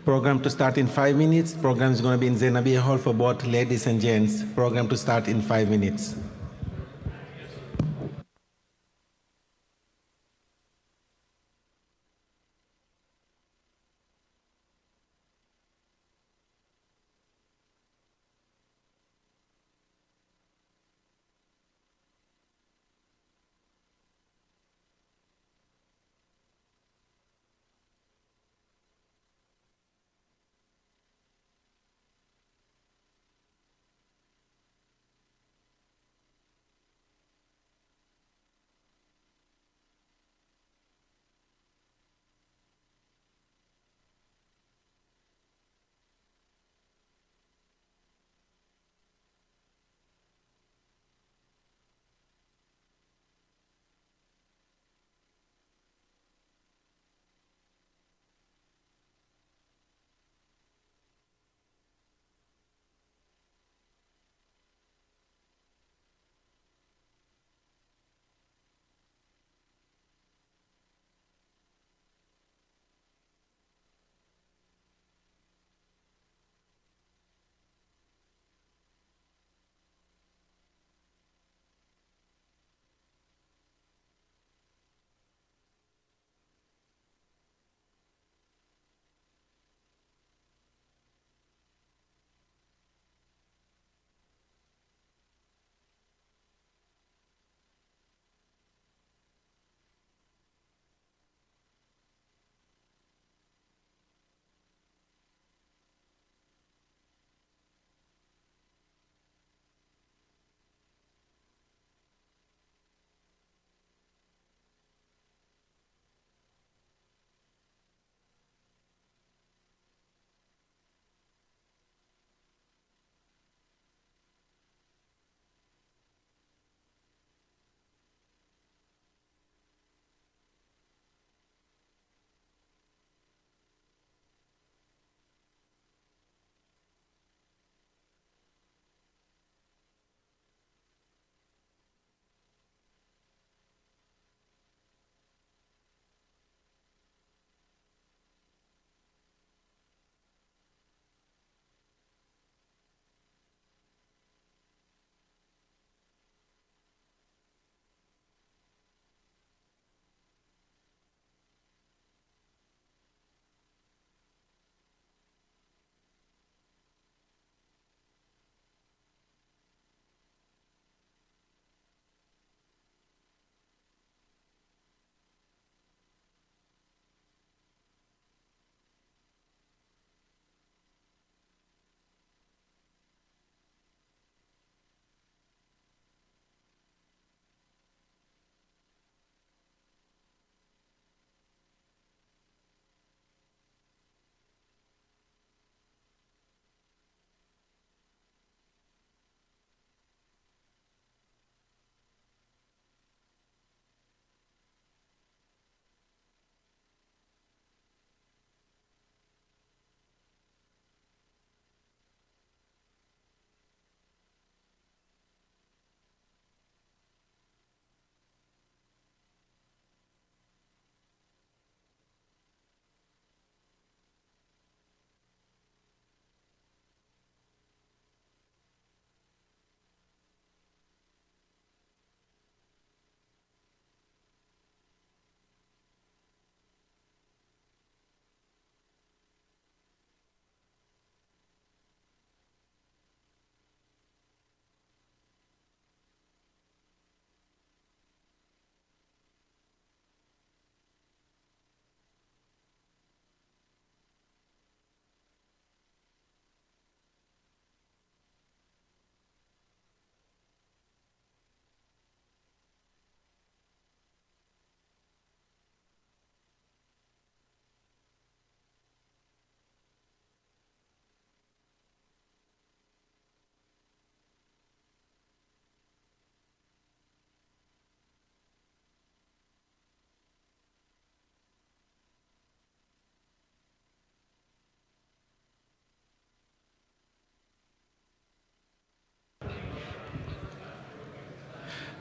Program to start in 5 minutes. Program is going to be in Zenabia Hall for both ladies and gents. Program to start in 5 minutes.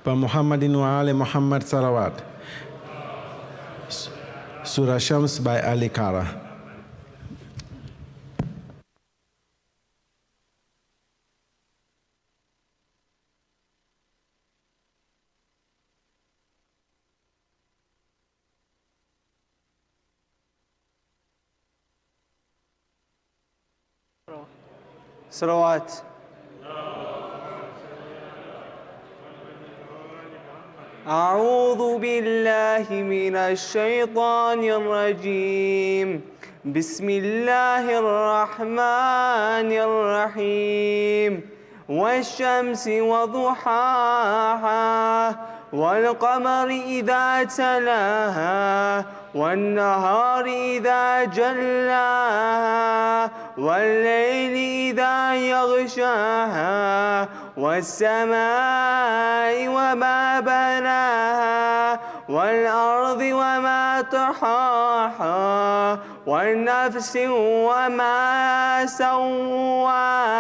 Pa Muhammadin wa Ali Muhammad Salawat. Surah Shams by Ali Kara. صلوات. أعوذ بالله من الشيطان الرجيم. بسم الله الرحمن الرحيم. والشمس وضحاها والقمر إذا تلاها والنهار إذا جلاها والليل إذا يغشاها والسماء وما بناها والأرض وما طحاها والنفس وما سواها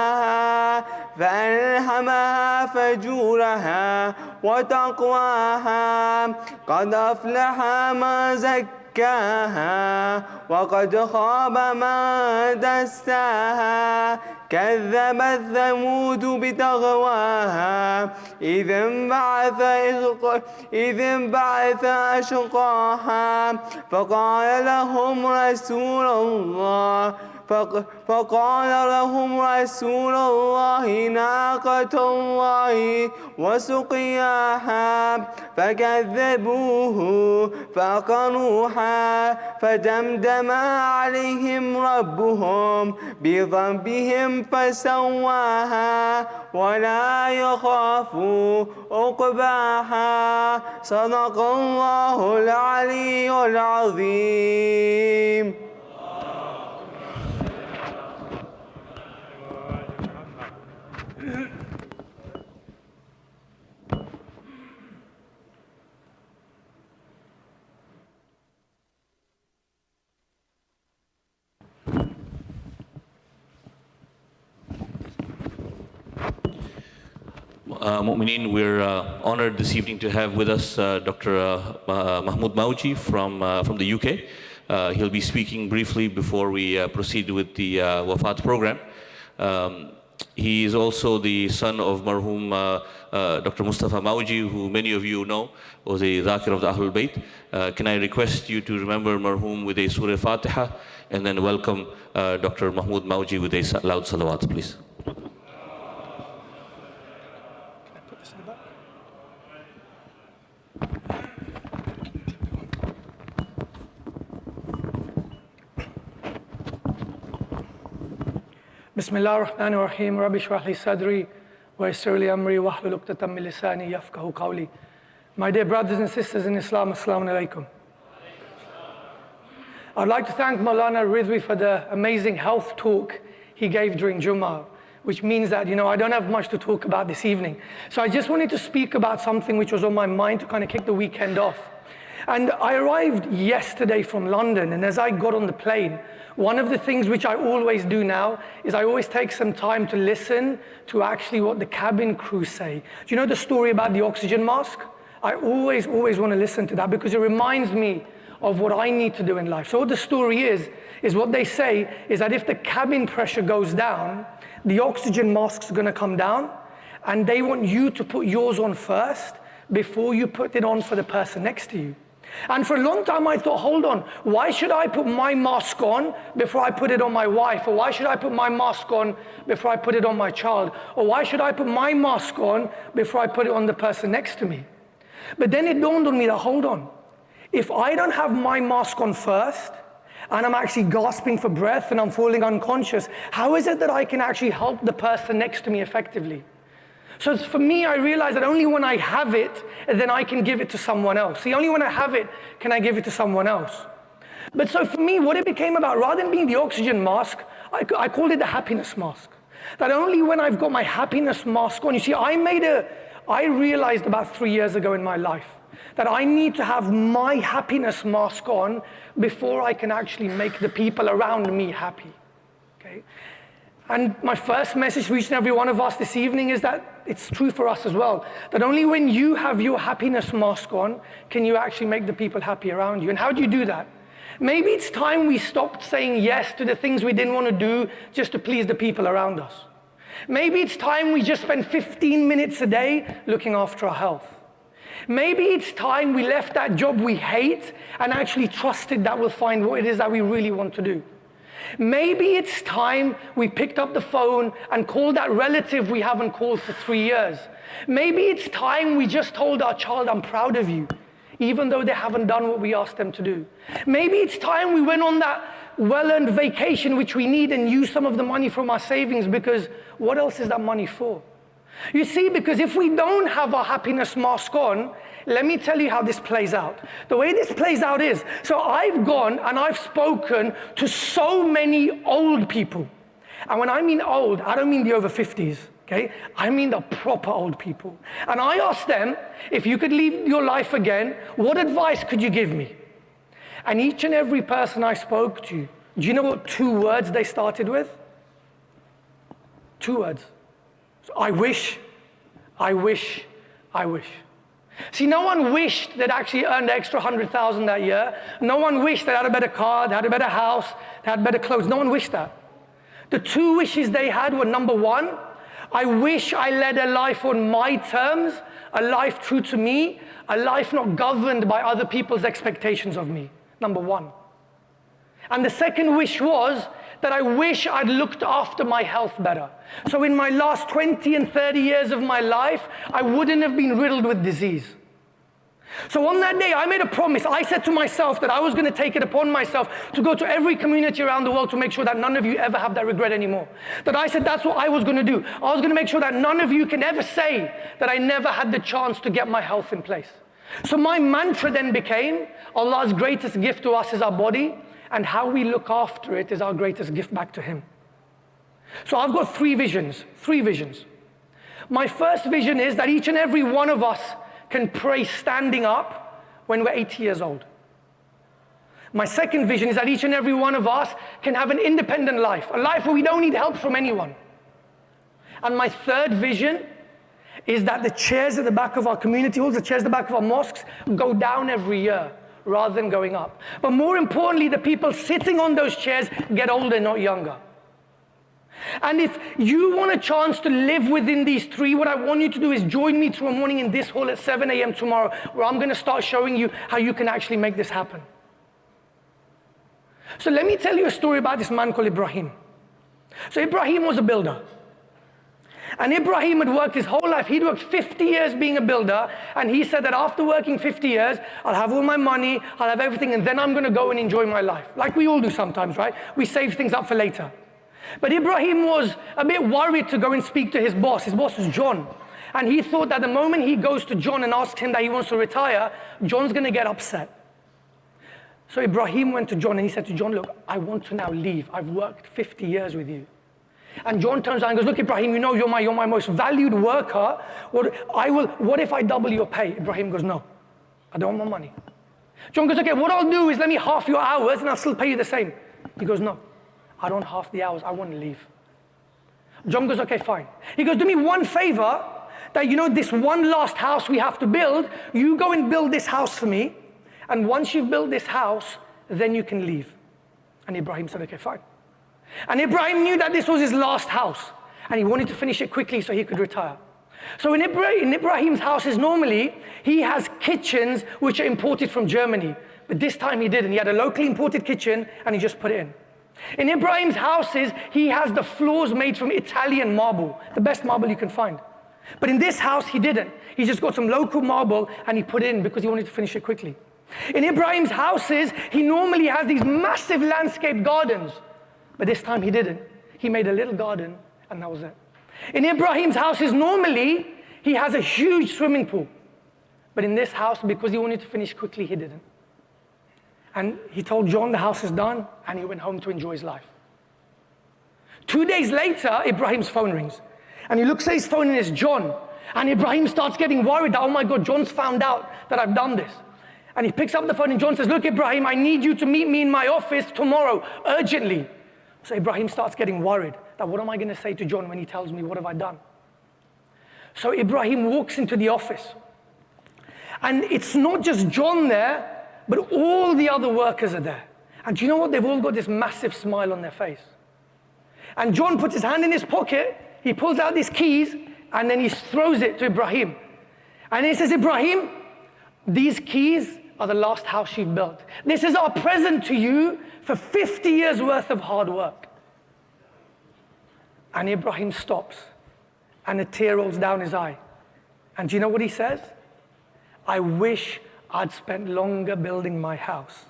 فألهمها فجورها وتقواها قد أفلح من زكاها وقد خاب من دساها كذبت ثمود بتغواها إذ انبعث أشقاها فقال لهم رسول الله ناقة الله وسقياها فكذبوه فعقروها فدمدم عليهم ربهم بذنبهم فسواها ولا يخاف عقباها صدق الله العلي العظيم. Mu'mineen, we're honored this evening to have with us Dr. Mahmoud Mauji from the UK. He'll be speaking briefly before we proceed with the Wafat program. He is also the son of Marhum Dr. Mustafa Mauji, who many of you know was a Dhakir of the Ahlul Bayt. Can I request you to remember Marhum with a Surah Fatiha and then welcome Dr. Mahmoud Mauji with a loud salawat, please. Bismillah ar-Rahman ar-Rahim. Rabbi shrah li sadri wa yassir li amri wahlul 'uqdatam min lisani yafqahu qawli. My dear brothers and sisters in Islam, Assalamu alaikum. I'd like to thank Maulana Ridwi for the amazing health talk he gave during Jummah, which means that, I don't have much to talk about this evening. So I just wanted to speak about something which was on my mind to kind of kick the weekend off. And I arrived yesterday from London, and as I got on the plane, one of the things which I always do now is I always take some time to listen to actually what the cabin crew say. Do you know the story about the oxygen mask? I always want to listen to that because it reminds me of what I need to do in life. So what the story is what they say is that if the cabin pressure goes down, the oxygen mask's going to come down, and they want you to put yours on first before you put it on for the person next to you. And for a long time I thought, hold on, why should I put my mask on before I put it on my wife? Or why should I put my mask on before I put it on my child? Or why should I put my mask on before I put it on the person next to me? But then it dawned on me that, hold on, if I don't have my mask on first, and I'm actually gasping for breath and I'm falling unconscious, how is it that I can actually help the person next to me effectively? So for me, I realized that only when I have it, then I can give it to someone else. See, only when I have it, can I give it to someone else. But so for me, what it became about, rather than being the oxygen mask, I called it the happiness mask. That only when I've got my happiness mask on, you see, I realized about 3 years ago in my life that I need to have my happiness mask on before I can actually make the people around me happy, okay? And my first message for each and every one of us this evening is that it's true for us as well. That only when you have your happiness mask on can you actually make the people happy around you. And how do you do that? Maybe it's time we stopped saying yes to the things we didn't want to do just to please the people around us. Maybe it's time we just spend 15 minutes a day looking after our health. Maybe it's time we left that job we hate and actually trusted that we'll find what it is that we really want to do. Maybe it's time we picked up the phone and called that relative we haven't called for 3 years. Maybe it's time we just told our child, I'm proud of you, even though they haven't done what we asked them to do. Maybe it's time we went on that well-earned vacation which we need and used some of the money from our savings, because what else is that money for? You see, because if we don't have our happiness mask on, let me tell you how this plays out. The way this plays out is, so I've gone and I've spoken to so many old people. And when I mean old, I don't mean the over 50s, okay? I mean the proper old people. And I asked them, if you could live your life again, what advice could you give me? And each and every person I spoke to, do you know what 2 words they started with? 2 words. So, I wish, I wish, I wish. See, no one wished they'd actually earned the extra 100,000 that year. No one wished they had a better car, they had a better house, they had better clothes. No one wished that. The 2 wishes they had were, number 1, I wish I led a life on my terms, a life true to me, a life not governed by other people's expectations of me. Number 1. And the second wish was that I wish I'd looked after my health better. So in my last 20 and 30 years of my life, I wouldn't have been riddled with disease. So on that day, I made a promise. I said to myself that I was going to take it upon myself to go to every community around the world to make sure that none of you ever have that regret anymore. That I said that's what I was going to do. I was going to make sure that none of you can ever say that I never had the chance to get my health in place. So my mantra then became, Allah's greatest gift to us is our body, and how we look after it is our greatest gift back to Him. So I've got 3 visions, 3 visions. My first vision is that each and every one of us can pray standing up when we're 80 years old. My second vision is that each and every one of us can have an independent life, a life where we don't need help from anyone. And my third vision is that the chairs at the back of our community halls, the chairs at the back of our mosques, go down every year rather than going up. But more importantly, the people sitting on those chairs get older, not younger. And if you want a chance to live within these 3, what I want you to do is join me tomorrow morning in this hall at 7 a.m. tomorrow, where I'm going to start showing you how you can actually make this happen. So let me tell you a story about this man called Ibrahim. So Ibrahim was a builder. And Ibrahim had worked his whole life. He'd worked 50 years being a builder, and he said that after working 50 years, I'll have all my money, I'll have everything, and then I'm going to go and enjoy my life. Like we all do sometimes, right? We save things up for later. But Ibrahim was a bit worried to go and speak to his boss. His boss was John. And he thought that the moment he goes to John and asks him that he wants to retire, John's going to get upset. So Ibrahim went to John and he said to John, look, I want to now leave. I've worked 50 years with you. And John turns around and goes, look, Ibrahim, you know you're my most valued worker. What if I double your pay? Ibrahim goes, no, I don't want my money. John goes, okay, what I'll do is let me half your hours and I'll still pay you the same. He goes, no, I don't half the hours, I want to leave. John goes, okay, fine. He goes, do me one favor, that you know this one last house we have to build, you go and build this house for me, and once you've built this house, then you can leave. And Ibrahim said, okay, fine. And Ibrahim knew that this was his last house, and he wanted to finish it quickly so he could retire. So in Ibrahim's houses, normally, he has kitchens which are imported from Germany. But this time he didn't. He had a locally imported kitchen, and he just put it in. In Ibrahim's houses, he has the floors made from Italian marble, the best marble you can find. But in this house, he didn't. He just got some local marble, and he put it in because he wanted to finish it quickly. In Ibrahim's houses, he normally has these massive landscape gardens. But this time he didn't. He made a little garden, and that was it. In Ibrahim's houses, normally, he has a huge swimming pool. But in this house, because he wanted to finish quickly, he didn't. And he told John the house is done, and he went home to enjoy his life. 2 days later, Ibrahim's phone rings. And he looks at his phone, and it's John. And Ibrahim starts getting worried that, oh my God, John's found out that I've done this. And he picks up the phone, and John says, look, Ibrahim, I need you to meet me in my office tomorrow, urgently. So Ibrahim starts getting worried that what am I going to say to John when he tells me what have I done? So Ibrahim walks into the office. And it's not just John there, but all the other workers are there. And do you know what? They've all got this massive smile on their face. And John puts his hand in his pocket, he pulls out these keys, and then he throws it to Ibrahim. And he says, Ibrahim, these keys are the last house you've built. This is our present to you for 50 years worth of hard work. And Ibrahim stops, and a tear rolls down his eye. And do you know what he says? I wish I'd spent longer building my house.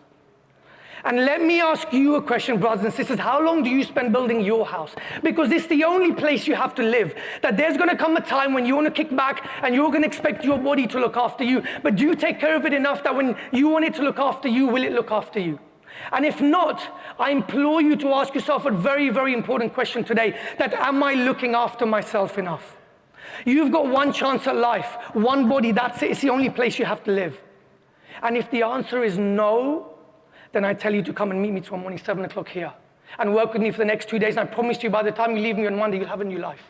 And let me ask you a question, brothers and sisters. How long do you spend building your house? Because it's the only place you have to live. That there's going to come a time when you want to kick back and you're going to expect your body to look after you. But do you take care of it enough that when you want it to look after you, will it look after you? And if not, I implore you to ask yourself a very, very important question today. That am I looking after myself enough? You've got one chance at life, one body, that's it. It's the only place you have to live. And if the answer is no, then I tell you to come and meet me tomorrow morning, 7 o'clock here, and work with me for the next 2 days. And I promise you, by the time you leave me on Monday, you'll have a new life.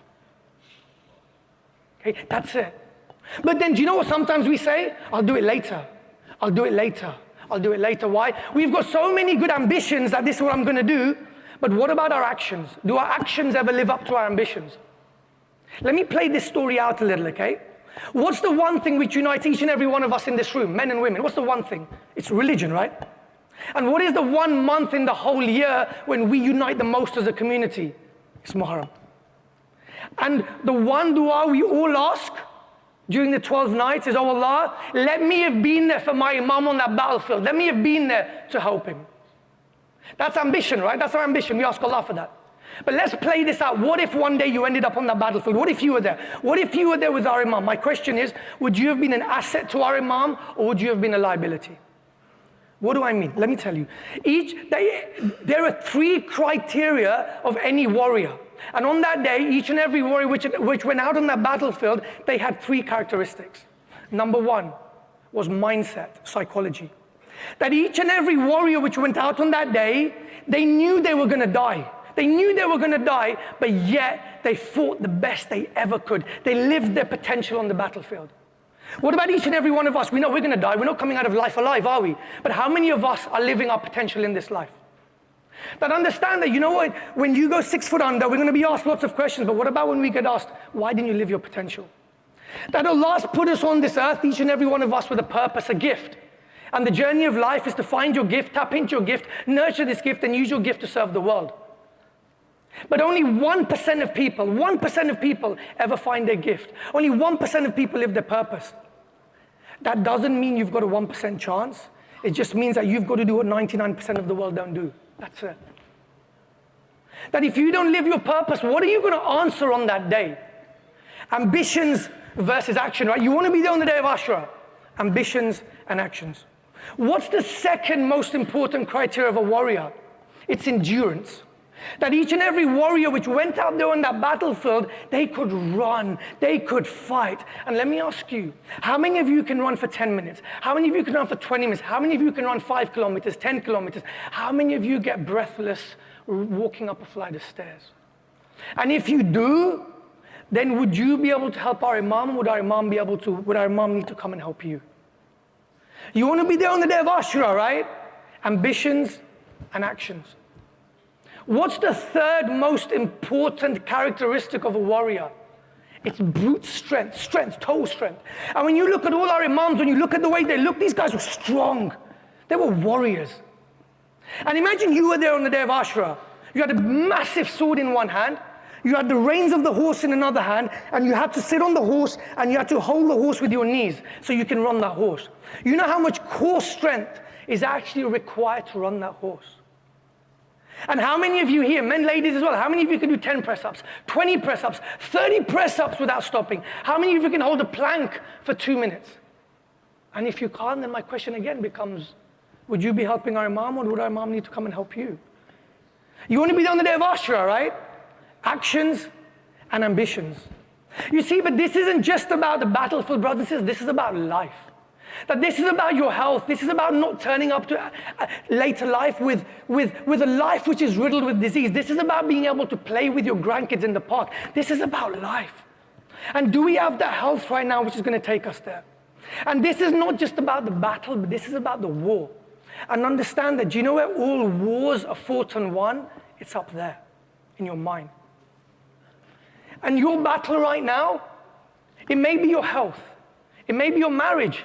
Okay, that's it. But then, do you know what sometimes we say? I'll do it later. I'll do it later. I'll do it later. Why? We've got so many good ambitions that this is what I'm going to do. But what about our actions? Do our actions ever live up to our ambitions? Let me play this story out a little, okay? What's the one thing which unites each and every one of us in this room, men and women? What's the one thing? It's religion, right? And what is the 1 month in the whole year when we unite the most as a community? It's Muharram. And the one dua we all ask during the 12 nights is, oh Allah, let me have been there for my Imam on that battlefield. Let me have been there to help him. That's ambition, right? That's our ambition. We ask Allah for that. But let's play this out. What if one day you ended up on that battlefield? What if you were there? What if you were there with our Imam? My question is, would you have been an asset to our Imam, or would you have been a liability? What do I mean? Let me tell you. There are 3 criteria of any warrior. And on that day, each and every warrior which went out on that battlefield, they had 3 characteristics. Number 1 was mindset, psychology. That each and every warrior which went out on that day, they knew they were going to die. They knew they were going to die, but yet they fought the best they ever could. They lived their potential on the battlefield. What about each and every one of us? We know we're going to die. We're not coming out of life alive, are we? But how many of us are living our potential in this life? That understand that, you know what, when you go 6 foot under, we're going to be asked lots of questions, but what about when we get asked, why didn't you live your potential? That Allah's put us on this earth, each and every one of us, with a purpose, a gift. And the journey of life is to find your gift, tap into your gift, nurture this gift, and use your gift to serve the world. But only 1% of people ever find their gift. Only 1% of people live their purpose. That doesn't mean you've got a 1% chance. It just means that you've got to do what 99% of the world don't do. That's it. That if you don't live your purpose, what are you going to answer on that day? Ambitions versus action, right? You want to be there on the day of Ashura. Ambitions and actions. What's the second most important criteria of a warrior? It's endurance. That each and every warrior which went out there on that battlefield, they could run, they could fight. And let me ask you, how many of you can run for 10 minutes? How many of you can run for 20 minutes? How many of you can run 5 kilometers, 10 kilometers? How many of you get breathless walking up a flight of stairs? And if you do, then would you be able to help our Imam? Would our Imam need to come and help you? You want to be there on the day of Ashura, right? Ambitions and actions. What's the third most important characteristic of a warrior? It's brute strength, toe strength. And when you look at all our Imams, when you look at the way they look, these guys were strong. They were warriors. And imagine you were there on the day of Ashura. You had a massive sword in one hand, you had the reins of the horse in another hand, and you had to sit on the horse, and you had to hold the horse with your knees so you can run that horse. You know how much core strength is actually required to run that horse? And how many of you here, men, ladies as well, how many of you can do 10 press-ups, 20 press-ups, 30 press-ups without stopping? How many of you can hold a plank for 2 minutes? And if you can't, then my question again becomes, would you be helping our Imam, or would our Imam need to come and help you? You want to be there on the day of Ashura, right? Actions and ambitions. You see, but this isn't just about the battlefield, brothers and sisters. This is about life. That this is about your health. This is about not turning up to later life with a life which is riddled with disease. This is about being able to play with your grandkids in the park. This is about life. And do we have that health right now which is going to take us there? And this is not just about the battle, but this is about the war. And understand that, do you know where all wars are fought and won? It's up there, in your mind. And your battle right now, it may be your health. It may be your marriage.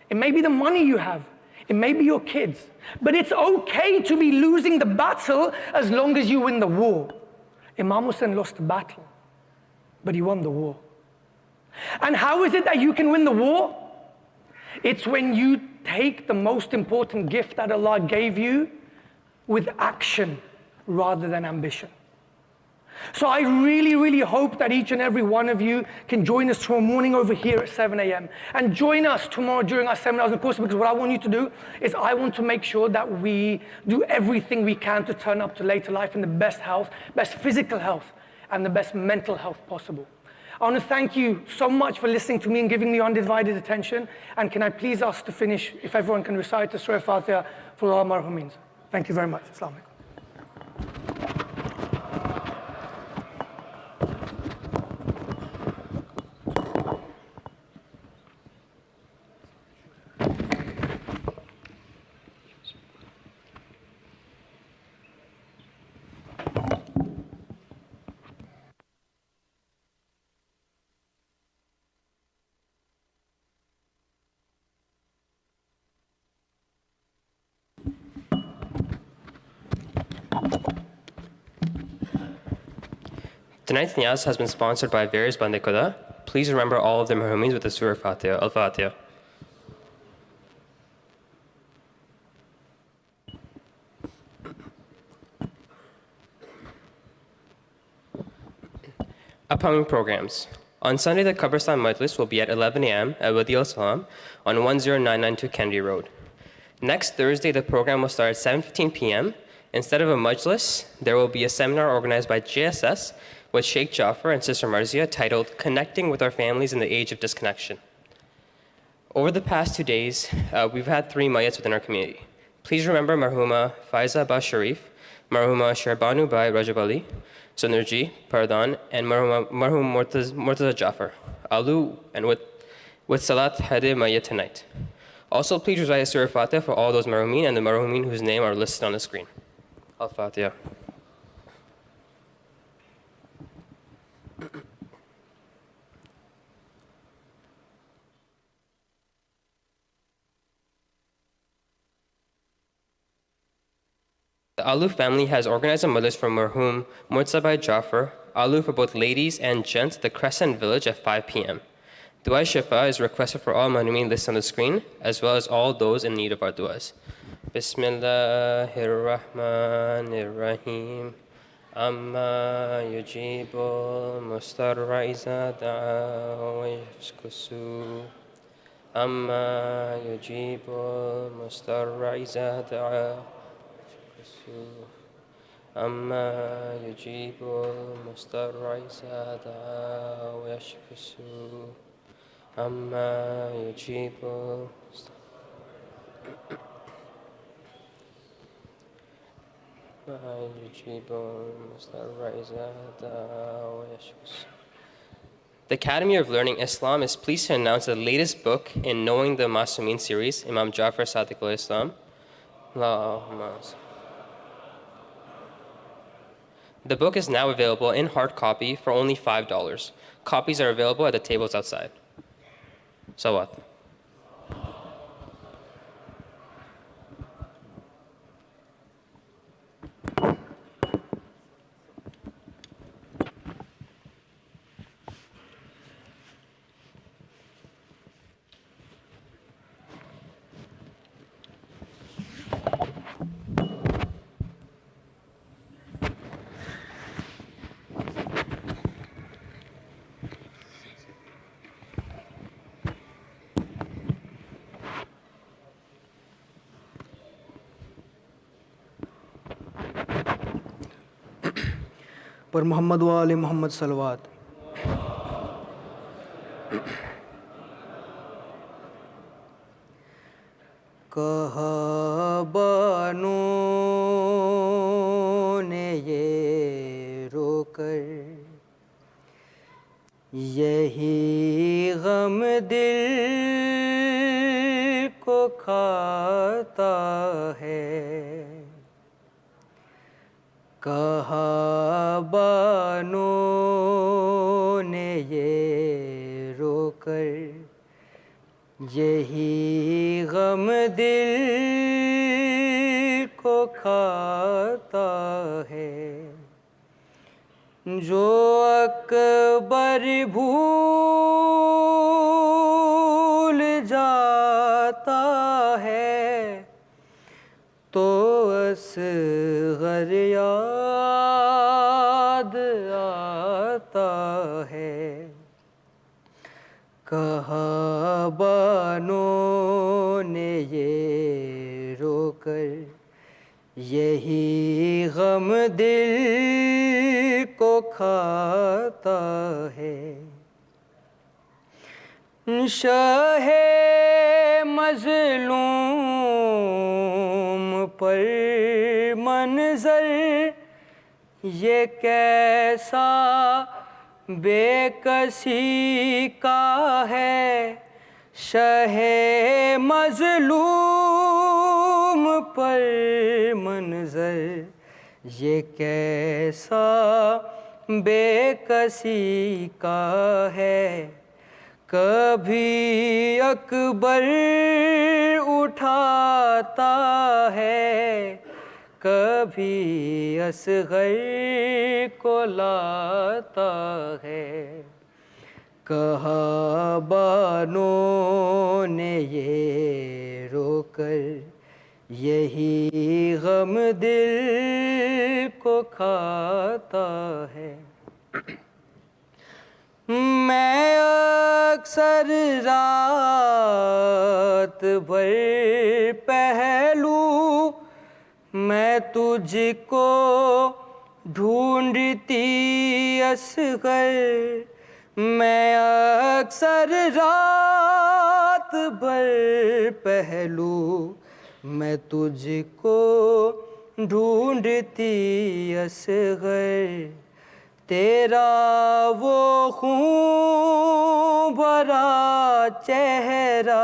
It may be the money you have. It may be your kids. But it's okay to be losing the battle as long as you win the war. Imam Hussein lost the battle, but he won the war. And how is it that you can win the war? It's when you take the most important gift that Allah gave you with action rather than ambition. So I really, really hope that each and every one of you can join us tomorrow morning over here at 7 a.m. And join us tomorrow during our seminars and courses, because what I want you to do is I want to make sure that we do everything we can to turn up to later life in the best health, best physical health, and the best mental health possible. I want to thank you so much for listening to me and giving me undivided attention. And can I please ask to finish, if everyone can recite the Surah Al-Fatiha for all marhumeens. Thank you very much. Assalamu alaikum. Tonight's Niyaz has been sponsored by various Bande Khuda. Please remember all of the marhumeens with the Surah Fatiha, Al-Fatiha. Upcoming programs. On Sunday, the Qabristan Majlis will be at 11 a.m. at Wadi al-Salam on 10992 Kennedy Road. Next Thursday, the program will start at 7:15 p.m. Instead of a Majlis, there will be a seminar organized by JSS with Sheikh Jaffar and Sister Marzia titled Connecting with Our Families in the Age of Disconnection. Over the past 2 days, we've had 3 mayats within our community. Please remember Marhuma Faiza Ba Sharif, Marhuma Sharbanu Bai Rajab Ali, Sunurji Pardhan, and Marhum Murtaza Jaffar, Alu, and with Salat Hadi Mayat tonight. Also, please recite Surah Fatiha for all those marhumin and the marhumin whose name are listed on the screen. Al-Fatiha. The Alu family has organized a majlis for marhum Murtaza Jaffar, Alu for both ladies and gents at the Crescent Village at 5 p.m. Dua Shifa is requested for all marhumin listed on the screen, as well as all those in need of our duas. Bismillahir Rahmanir Rahim. Amma yujibul mustarra iza da'a wa yafkusu. Amma yujibul mustarra iza da'a. أما يجيب المضطر إذا دعا ويكشف السوء أما يجيب المضطر إذا دعا ويكشف السوء. The Academy of Learning Islam is pleased to announce the latest book in Knowing the Masumin series, Imam Jaffar Sadiq al-Islam. The book is now available in hard copy for only $5. Copies are available at the tables outside. Sawat. पर मोहम्मद वाले मोहम्मद सलवात। कहा बानों ने ये रोकर यही गम दिल को खाता है। कहा बानों ने ये रोकर یہی غم دل کو کھاتا ہے جو اکبر بھول جاتا ہے تو اصغر یاد آتا ہے کہا بانوں نے یہ رو کر یہی غم دل کو کھاتا ہے شاہ مظلوم پر منظر یہ کیسا بے کسی کا ہے شاہ مظلوم پر منظر یہ کیسا بے کسی کا ہے کبھی اکبر اٹھاتا ہے کبھی اصغر کو لاتا ہے کہا بانوں نے یہ رو کر یہی غم دل کو کھاتا ہے میں اکثر رات بھر پہلو میں تجھ کو ڈھونڈتی اصغر میں اکثر رات بھر پہلو میں تجھ کو ڈھونڈتی اصغر تیرا وہ خون بھرا چہرہ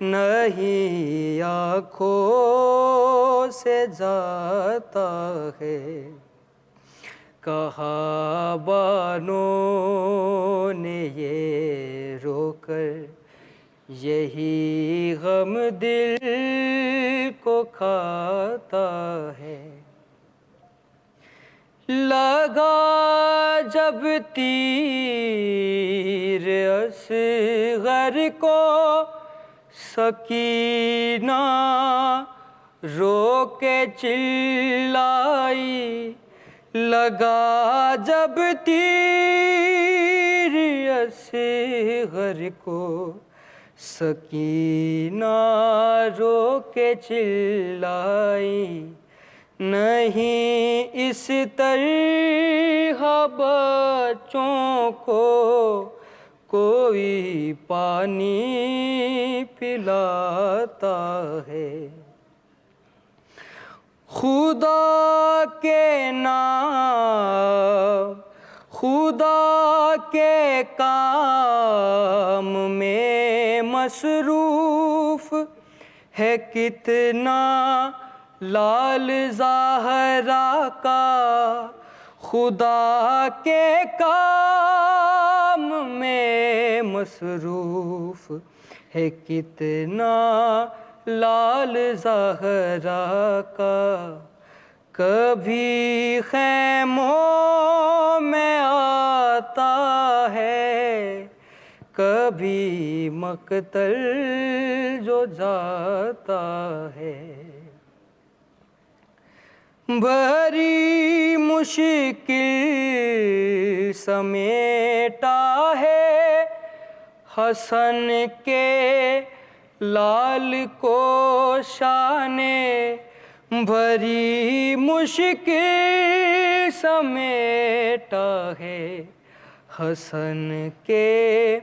نہیں آنکھوں سے جاتا ہے کہا بانوں نے یہ رو کر یہی غم دل کو کھاتا ہے لگا جب تیر اصغر کو سکینہ رو کے چلائی لگا جب تیر اصغر کو سکینہ رو کے چلائی نہیں اس طرح بچوں کو کوئی پانی پلاتا ہے خدا کے نام خدا کے کام میں مصروف ہے کتنا لال زہرا کا خدا کے کام میں مصروف ہے کتنا لال زہرا کا کبھی خیموں میں آتا ہے کبھی مقتل جو جاتا ہے بڑی مشکل سمیٹا ہے حسن کے لال کو شان بڑی مشکل سمیٹا ہے حسن کے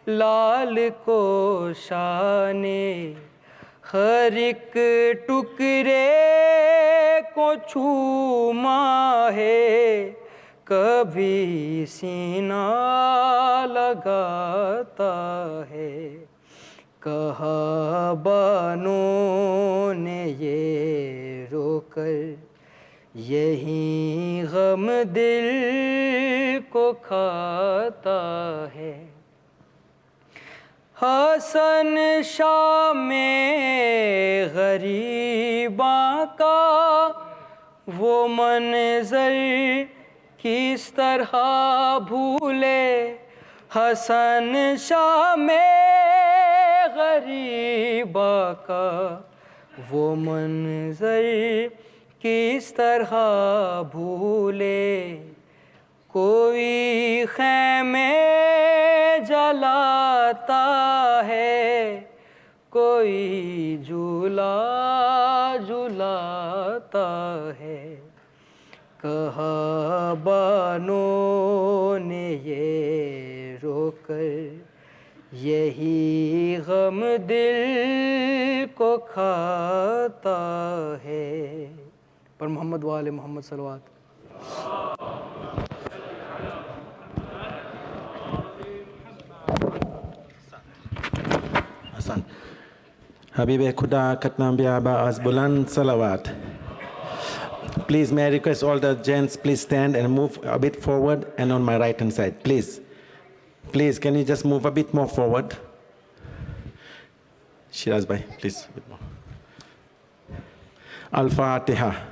لال کو شان ہر ایک ٹکڑے کو چھوما ہے کبھی سینہ لگاتا ہے کہا بانوں نے یہ رو کر یہی غم دل کو کھاتا ہے हसन शाह में गरीबा का वो मंजर किस तरह भूले हसन शाह में गरीबा का वो मंजर किस तरह भूले कोई खैमे जलाता है कोई झूला झुलाता है कहा बानों ने ये रोकर यही गम दिल को खाता है पर मोहम्मद वाले मोहम्मद सल्लल्लाहु Hasan. Habibi Khuda Katnambia Ba'az Buland Salawat. Please, may I request all the gents, please stand and move a bit forward and on my right hand side, please. Please, can you just move a bit more forward? Shiraz Bhai, please, a bit more. Al-Fatiha.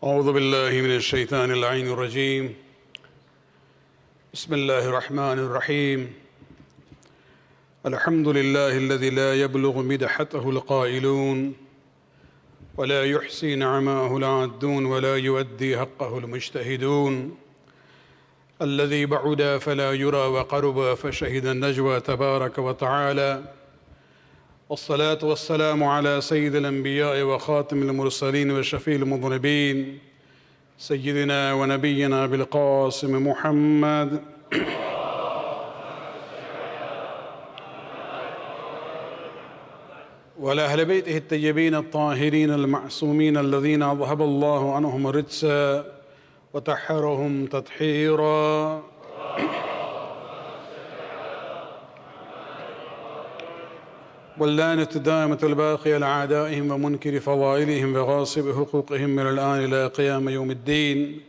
أعوذ بالله من الشيطان اللعين الرجيم بسم الله الرحمن الرحيم الحمد لله الذي لا يبلغ مدحته القائلون ولا يحصي نعماءه العادون ولا يؤدي حقه المجتهدون الذي بعد فلا يرى وقرب فشهد النجوى تبارك وتعالى والصلاة والسلام على سيد الأنبياء وخاتم المرسلين وشفيع المذنبين سيدنا ونبينا بالقاسم محمد وعلى أهل بيته الطيبين الطاهرين المعصومين الذين أذهب الله عنهم الرجس وطهرهم تطهيرا واللعنة الدائمة الباقية لأعدائهم ومنكر فضائلهم وغاصب حقوقهم من الآن إلى قيام يوم الدين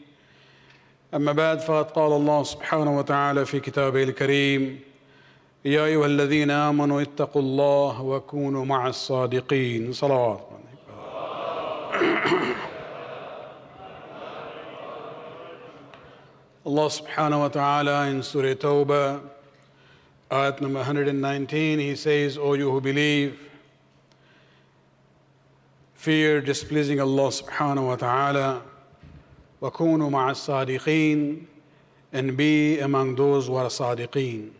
أما بعد فقد قال الله سبحانه وتعالى في كتابه الكريم يا أيها الذين آمنوا اتقوا الله وكونوا مع الصادقين صلوات Allah subhanahu wa ta'ala in Surah Tawbah ayat number 119, he says, O you who believe, fear displeasing Allah subhanahu wa ta'ala, وَكُونُوا مَعَ الصَّادِقِينَ, and be among those who are sadiqeen.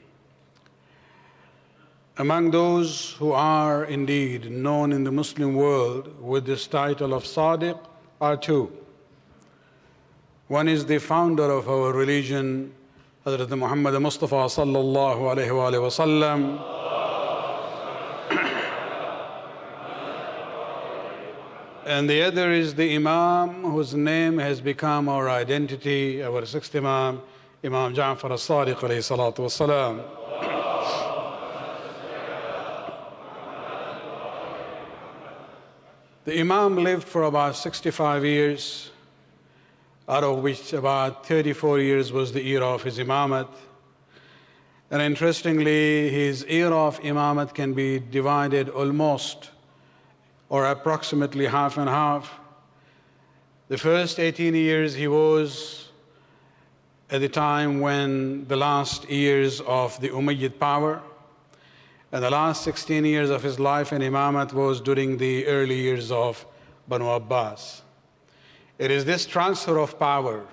Among those who are indeed known in the Muslim world with this title of Sadiq are two. One is the founder of our religion, Hazrat Muhammad Mustafa sallallahu alayhi wa sallam. And the other is the Imam whose name has become our identity, our sixth Imam, Imam Jaffari as-Sadiq alayhi salatu wassalam. The Imam lived for about 65 years, out of which about 34 years was the era of his imamat. And interestingly, his era of imamat can be divided almost or approximately half and half. The first 18 years he was at the time when the last years of the Umayyad power, and the last 16 years of his life in imamat was during the early years of Banu Abbas. It is this transfer of power,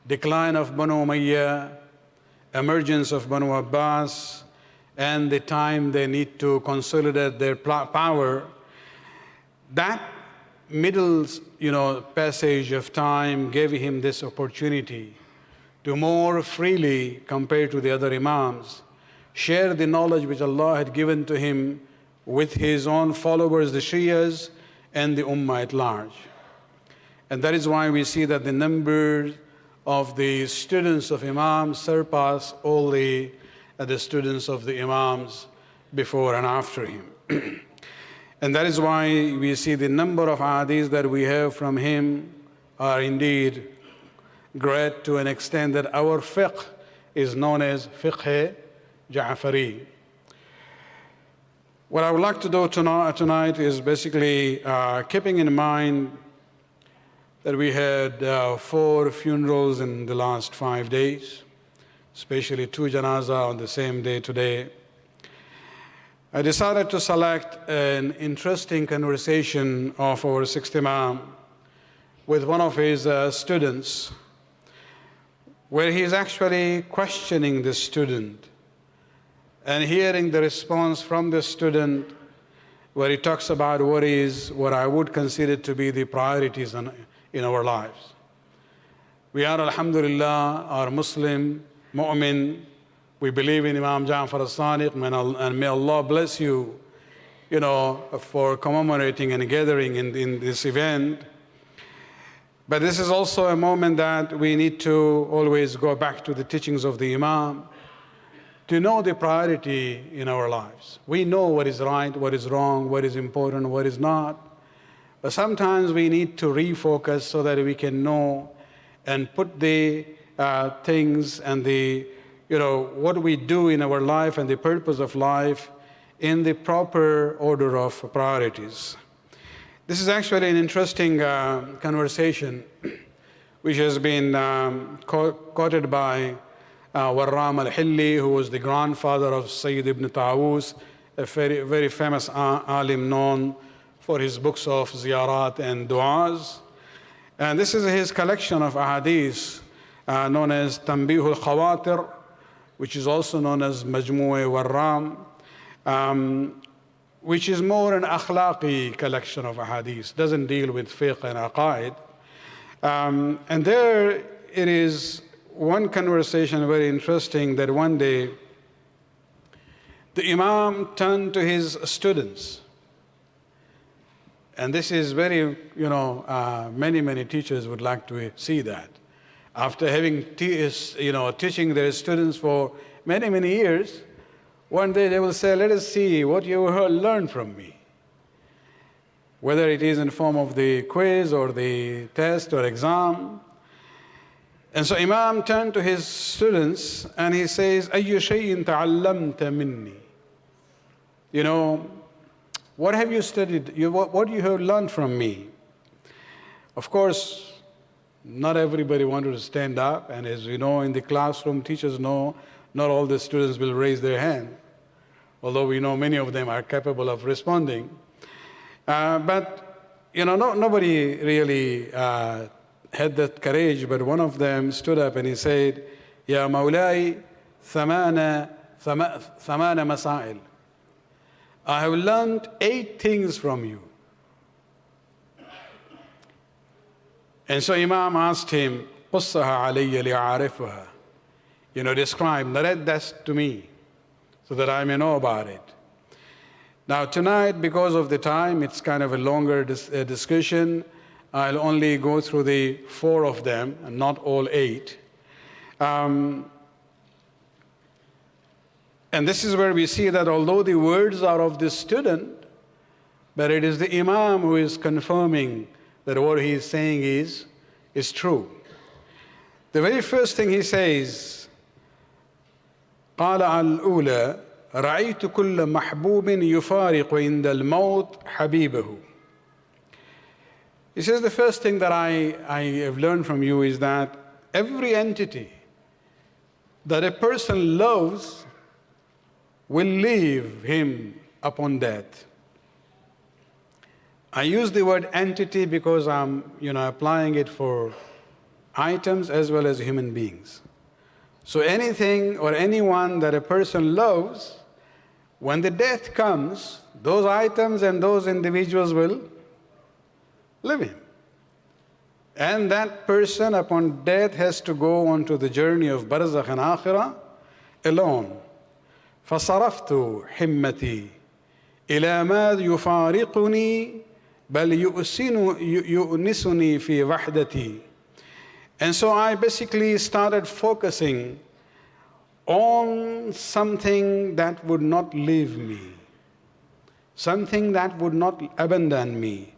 decline of Banu Umayyah, emergence of Banu Abbas and the time they need to consolidate their power, that middle passage of time gave him this opportunity to more freely, compared to the other Imams, share the knowledge which Allah had given to him with his own followers, the Shias, and the Ummah at large. And that is why we see that the numbers of the students of Imams surpass all the students of the Imams before and after him. And that is why we see the number of hadiths that we have from him are indeed great, to an extent that our fiqh is known as fiqh Jaffari. What I would like to do tonight is basically keeping in mind that we had 4 funerals in the last 5 days, especially 2 janazah on the same day today. I decided to select an interesting conversation of our sixth Imam with one of his students, where he is actually questioning the student and hearing the response from the student, where he talks about what I would consider to be the priorities in our lives. We are, alhamdulillah, are Muslim, mu'min. We believe in Imam Jaffar as-Sadiq, and may Allah bless you, for commemorating and gathering in this event. But this is also a moment that we need to always go back to the teachings of the Imam, to know the priority in our lives. We know what is right, what is wrong, what is important, what is not. But sometimes we need to refocus so that we can know and put the things and what we do in our life and the purpose of life in the proper order of priorities. This is actually an interesting conversation which has been quoted by Warram al-Hilli, who was the grandfather of Sayyid ibn Tawus, a very, very famous alim known for his books of ziyarat and du'as. And this is his collection of ahadith known as Tanbih al-Khawatir, which is also known as Majmu' Warram, which is more an akhlaqi collection of ahadith, doesn't deal with fiqh and aqaid. And there it is one conversation very interesting, that one day the Imam turned to his students. And this is very, many teachers would like to see that. After having teaching their students for many years, one day they will say, let us see what you learned from me. Whether it is in form of the quiz or the test or exam. And so Imam turned to his students and he says, أَيُّ شَيْءٍ تَعَلَّمْتَ مِنِّي? What have you studied? What you have learned from me? Of course, not everybody wanted to stand up, and as we know in the classroom, teachers know not all the students will raise their hand, although we know many of them are capable of responding. But nobody really had that courage, but one of them stood up and he said, Ya Mawlai, thamana masail. I have learned 8 things from you. And so Imam asked him, قُصَّهَا عَلَيَّ لِأَعْرِفُهَا. Describe, narrate that to me, so that I may know about it. Now tonight, because of the time, it's kind of a longer discussion. I'll only go through the 4 of them, and not all 8. And this is where we see that although the words are of the student, but it is the Imam who is confirming that what he is saying is true. The very first thing he says, قال الأولى رأيت كل محبوب يفارق عند الموت حبيبه. He says the first thing that I have learned from you is that every entity that a person loves will leave him upon death. I use the word entity because I'm applying it for items as well as human beings. So anything or anyone that a person loves, when the death comes, those items and those individuals will leave him. And that person upon death has to go on to the journey of barzakh and akhirah alone. فصرفت حمتي إلى ما يفارقني بل يؤنسني في وحدتي. And so I basically started focusing on something that would not leave me, something that would not abandon me,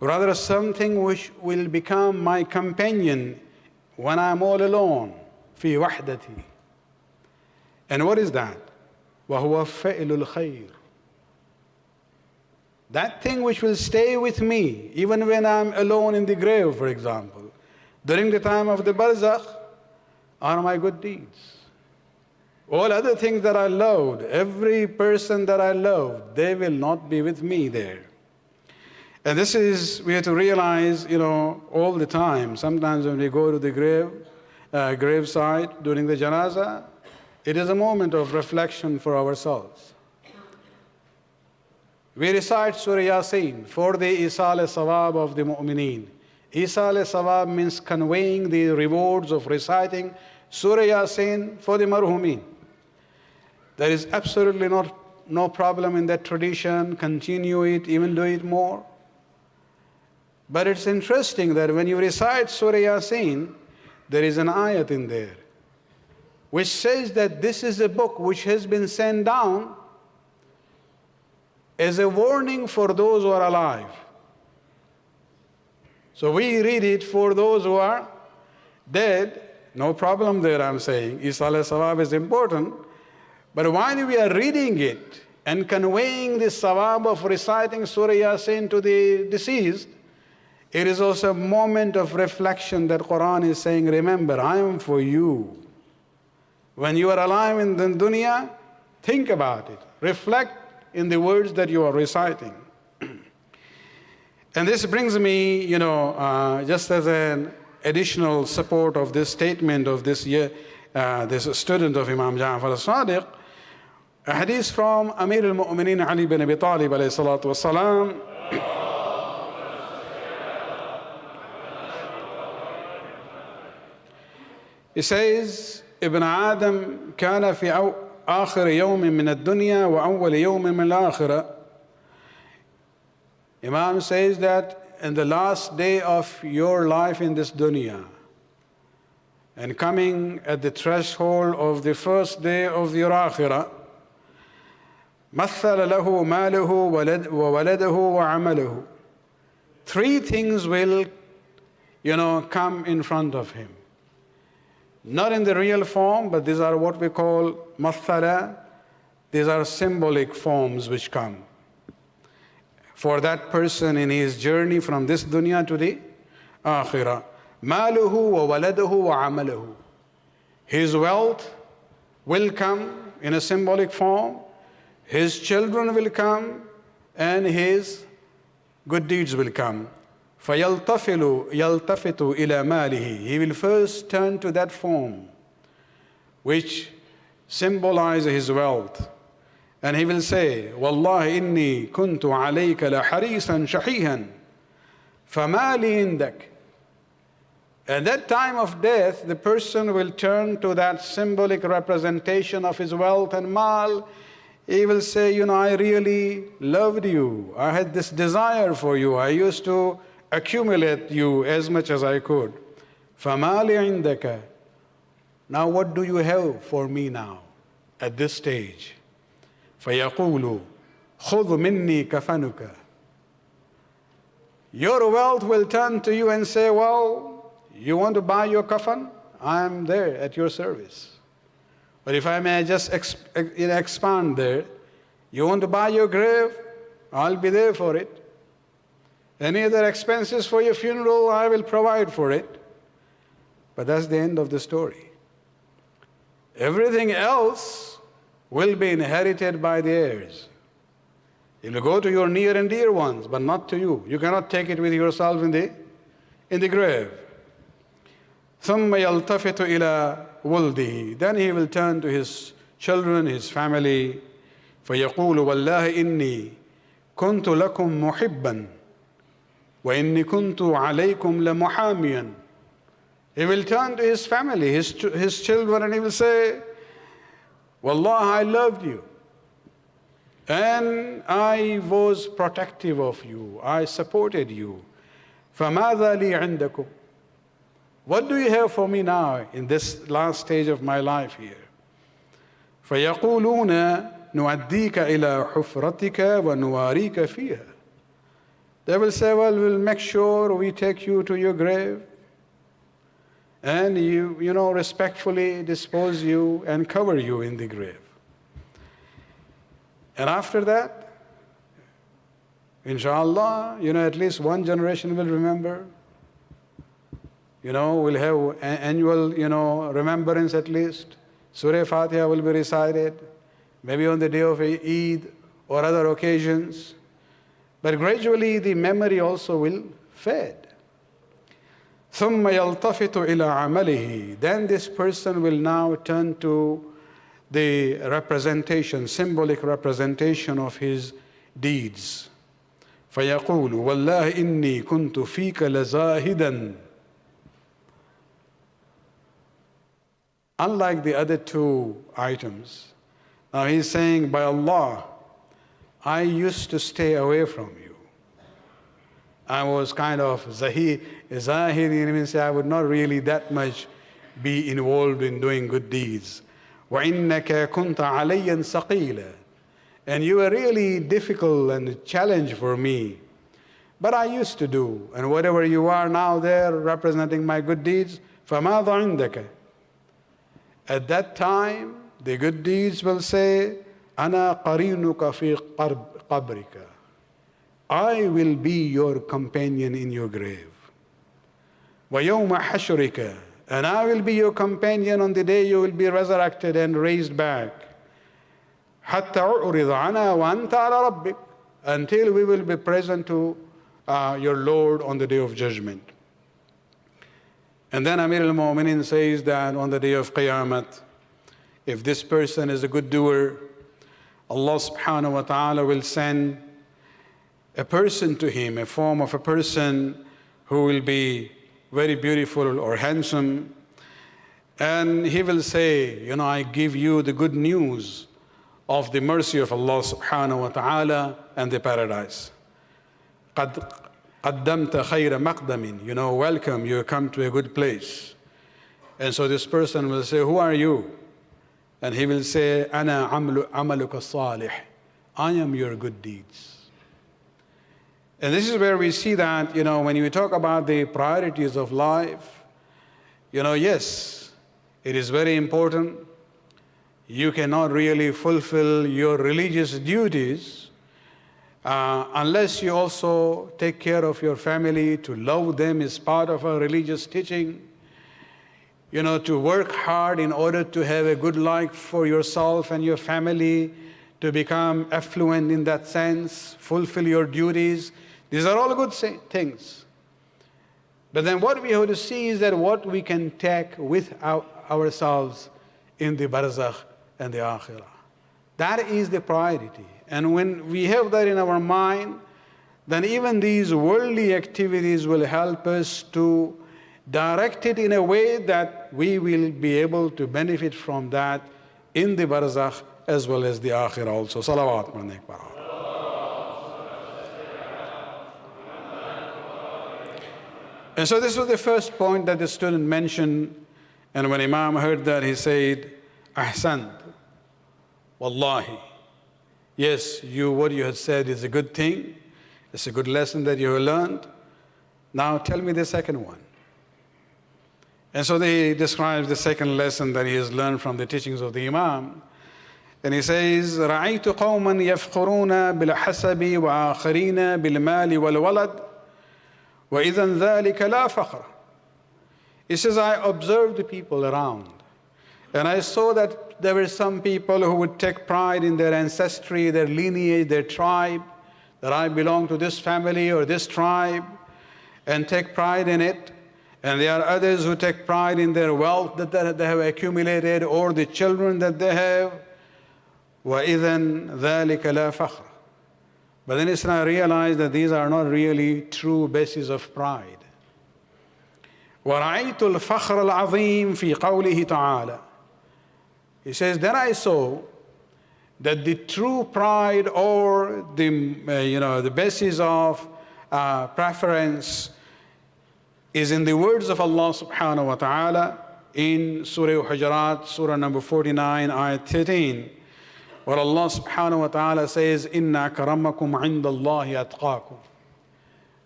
rather something which will become my companion when I'm all alone, في وحدتي. And what is that? وهو فعل الخير. That thing which will stay with me, even when I'm alone in the grave, for example, during the time of the barzakh, are my good deeds. All other things that I loved, every person that I loved, they will not be with me there. And this is, we have to realize, all the time. Sometimes when we go to the graveside during the janazah, it is a moment of reflection for ourselves. We recite Surah Yasin for the Isal Sawab of the Mu'mineen. Isal Sawab means conveying the rewards of reciting Surah Yasin for the Marhumin. There is absolutely no problem in that tradition. Continue it, even do it more. But it's interesting that when you recite Surah Yasin, there is an ayat in there which says that this is a book which has been sent down as a warning for those who are alive. So we read it for those who are dead. No problem there, I'm saying. Isal Sawab is important. But while we are reading it and conveying the sawab of reciting Surah Yasin to the deceased, it is also a moment of reflection that Quran is saying, remember, I am for you. When you are alive in the dunya, think about it. Reflect in the words that you are reciting. And this brings me, just as an additional support of this statement of this student of Imam Jaffar al-Sadiq, a hadith from Amir al-Mu'mineen Ali bin Abi Talib alayhi salatu wasalam. He says, Ibn Adam كان في آخر يوم من الدنيا وأول يوم من الآخرة. Imam says that in the last day of your life in this dunya and coming at the threshold of the first day of your akhirah, مثل له ماله وولده وعمله. Three things will, come in front of him. Not in the real form, but these are what we call mathala. These are symbolic forms which come for that person in his journey from this dunya to the akhirah. Maluhu wa waladuhu wa amaluhu. His wealth will come in a symbolic form. His children will come, and his good deeds will come. فَيَلْتَفِتُ إِلَى مَالِهِ. He will first turn to that form which symbolizes his wealth. And he will say, وَاللَّهِ إِنِّي كُنْتُ عَلَيْكَ لَحَرِيصًا شَحِيحًا فَمَا لِي عِنْدَكَ. At that time of death, the person will turn to that symbolic representation of his wealth and mal. He will say, I really loved you. I had this desire for you. I used to accumulate you as much as I could. فَمَا لِي عِنْدَكَ. Now what do you have for me now at this stage? فَيَقُولُ خُذْ مِنِّي كَفَنُكَ. Your wealth will turn to you and say, well, you want to buy your kafan? I am there at your service. But if I may just expand there, you want to buy your grave? I'll be there for it. Any other expenses for your funeral, I will provide for it. But that's the end of the story. Everything else will be inherited by the heirs. It will go to your near and dear ones, but not to you. You cannot take it with yourself in the grave. ثم يلتفت إلى ولده. Then he will turn to his children, his family. فيقول والله إني كنت لكم محبا وإني كنت عليكم لمحاميا. He will turn to his family, his children, and he will say, Wallah, I loved you. And I was protective of you. I supported you. فَمَاذَا لِي عِنْدَكُمْ? What do you have for me now in this last stage of my life here? فَيَقُولُونَ نُعَدِّيكَ إِلَى حُفْرَتِكَ وَنُوَارِيكَ فِيهَا. They will say, well, we'll make sure we take you to your grave and you respectfully dispose you and cover you in the grave. And after that, inshallah, at least one generation will remember. We'll have annual, remembrance at least. Surah Fatiha will be recited, maybe on the day of Eid or other occasions. But gradually the memory also will fade. ثُمَّ يَلْتَفِتُ إِلَىٰ عَمَلِهِ. Then this person will now turn to the representation, symbolic representation of his deeds. فَيَقُولُ وَاللَّهِ إِنِّي كُنْتُ فِيكَ لَزَاهِدًا. Unlike the other two items, now he's saying, by Allah, I used to stay away from you. I was kind of zahid, means I would not really that much be involved in doing good deeds. وَإِنَّكَ كُنْتَ عَلَيًّا ثَقِيلًا. And you were really difficult and a challenge for me. But I used to do. And whatever you are now there representing my good deeds, فَمَاذَا عِنْدَكَ. At that time, the good deeds will say, أَنَا قَرِينُكَ فِي قَبْرِكَ. I will be your companion in your grave. وَيَوْمَ حَشْرِكَ. And I will be your companion on the day you will be resurrected and raised back. حَتَّى أُعْرِضَ عَنَا وَأَنْتَ عَلَى رَبِّكَ. Until we will be present to your Lord on the day of judgment. And then Amir al-Mu'minin says that on the day of Qiyamah, if this person is a good doer, Allah subhanahu wa ta'ala will send a person to him, a form of a person who will be very beautiful or handsome. And he will say, I give you the good news of the mercy of Allah subhanahu wa ta'ala and the paradise. قَدْ قَدَّمْتَ خَيْرَ مَقْدَمٍ. Welcome, you come to a good place. And so this person will say, who are you? And he will say, أَنَا عَمَلُكَ الصَّالِحِ. I am your good deeds. And this is where we see that, when you talk about the priorities of life, yes, it is very important. You cannot really fulfill your religious duties unless you also take care of your family. To love them is part of our religious teaching. To work hard in order to have a good life for yourself and your family, to become affluent in that sense, fulfill your duties. These are all good things. But then what we have to see is that what we can take with ourselves in the barzakh and the akhirah. That is the priority. And when we have that in our mind, then even these worldly activities will help us to direct it in a way that we will be able to benefit from that in the barzakh as well as the akhirah also. Salawat man ekbar. And so this was the first point that the student mentioned. And when Imam heard that, he said, Ahsant, Wallahi. Yes, what you had said is a good thing. It's a good lesson that you have learned. Now tell me the second one. And so he describes the second lesson that he has learned from the teachings of the Imam. And he says, رَأَيْتُ قَوْمًا يَفْخُرُونَ بِالْحَسَبِ وَآخَرِينَ بِالْمَالِ وَالْوَلَدِ وَإِذًا ذَلِكَ لَا فَخْرَ. He says, I observed the people around. And I saw that there were some people who would take pride in their ancestry, their lineage, their tribe, that I belong to this family or this tribe, and take pride in it. And there are others who take pride in their wealth that they have accumulated or the children that they have. وَإِذًا ذَلِكَ لَا فَخْرَ. But then Islam realized that these are not really true bases of pride. وَرَأَيْتُ الْفَخْرَ الْعَظِيمِ فِي قَوْلِهِ تَعَالَى. He says, then I saw that the true pride or the basis of preference is in the words of Allah subhanahu wa ta'ala in Surah Hujurat, Surah number 49, ayat 13, where Allah subhanahu wa ta'ala says, إِنَّ أَكْرَمَكُمْ عِنْدَ اللَّهِ أَتْقَاكُمْ.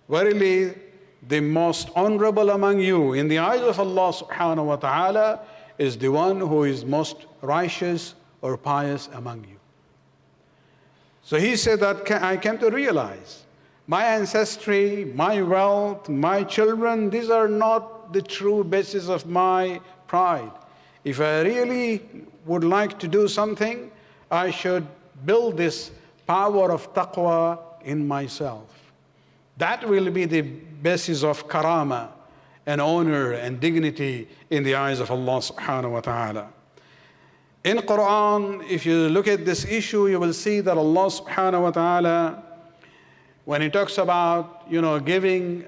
Verily, the most honorable among you in the eyes of Allah subhanahu wa ta'ala is the one who is most righteous or pious among you. So he said that I came to realize my ancestry, my wealth, my children, these are not the true basis of my pride. If I really would like to do something, I should build this power of taqwa in myself. That will be the basis of karama and honor and dignity in the eyes of Allah subhanahu wa ta'ala. In Quran, if you look at this issue, you will see that Allah subhanahu wa ta'ala, when He talks about, giving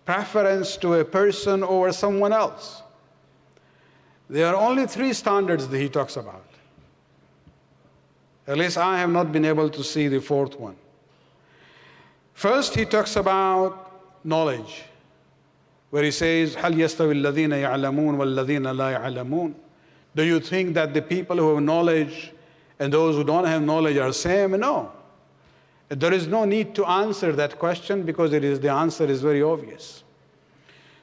preference to a person over someone else, there are only 3 standards that He talks about. At least I have not been able to see the 4th one. First, He talks about knowledge, where He says, هَلْ يَسْتَوِي الَّذِينَ يَعْلَمُونَ وَالَّذِينَ لَا يَعْلَمُونَ. Do you think that the people who have knowledge and those who don't have knowledge are same? No. There is no need to answer that question because the answer is very obvious.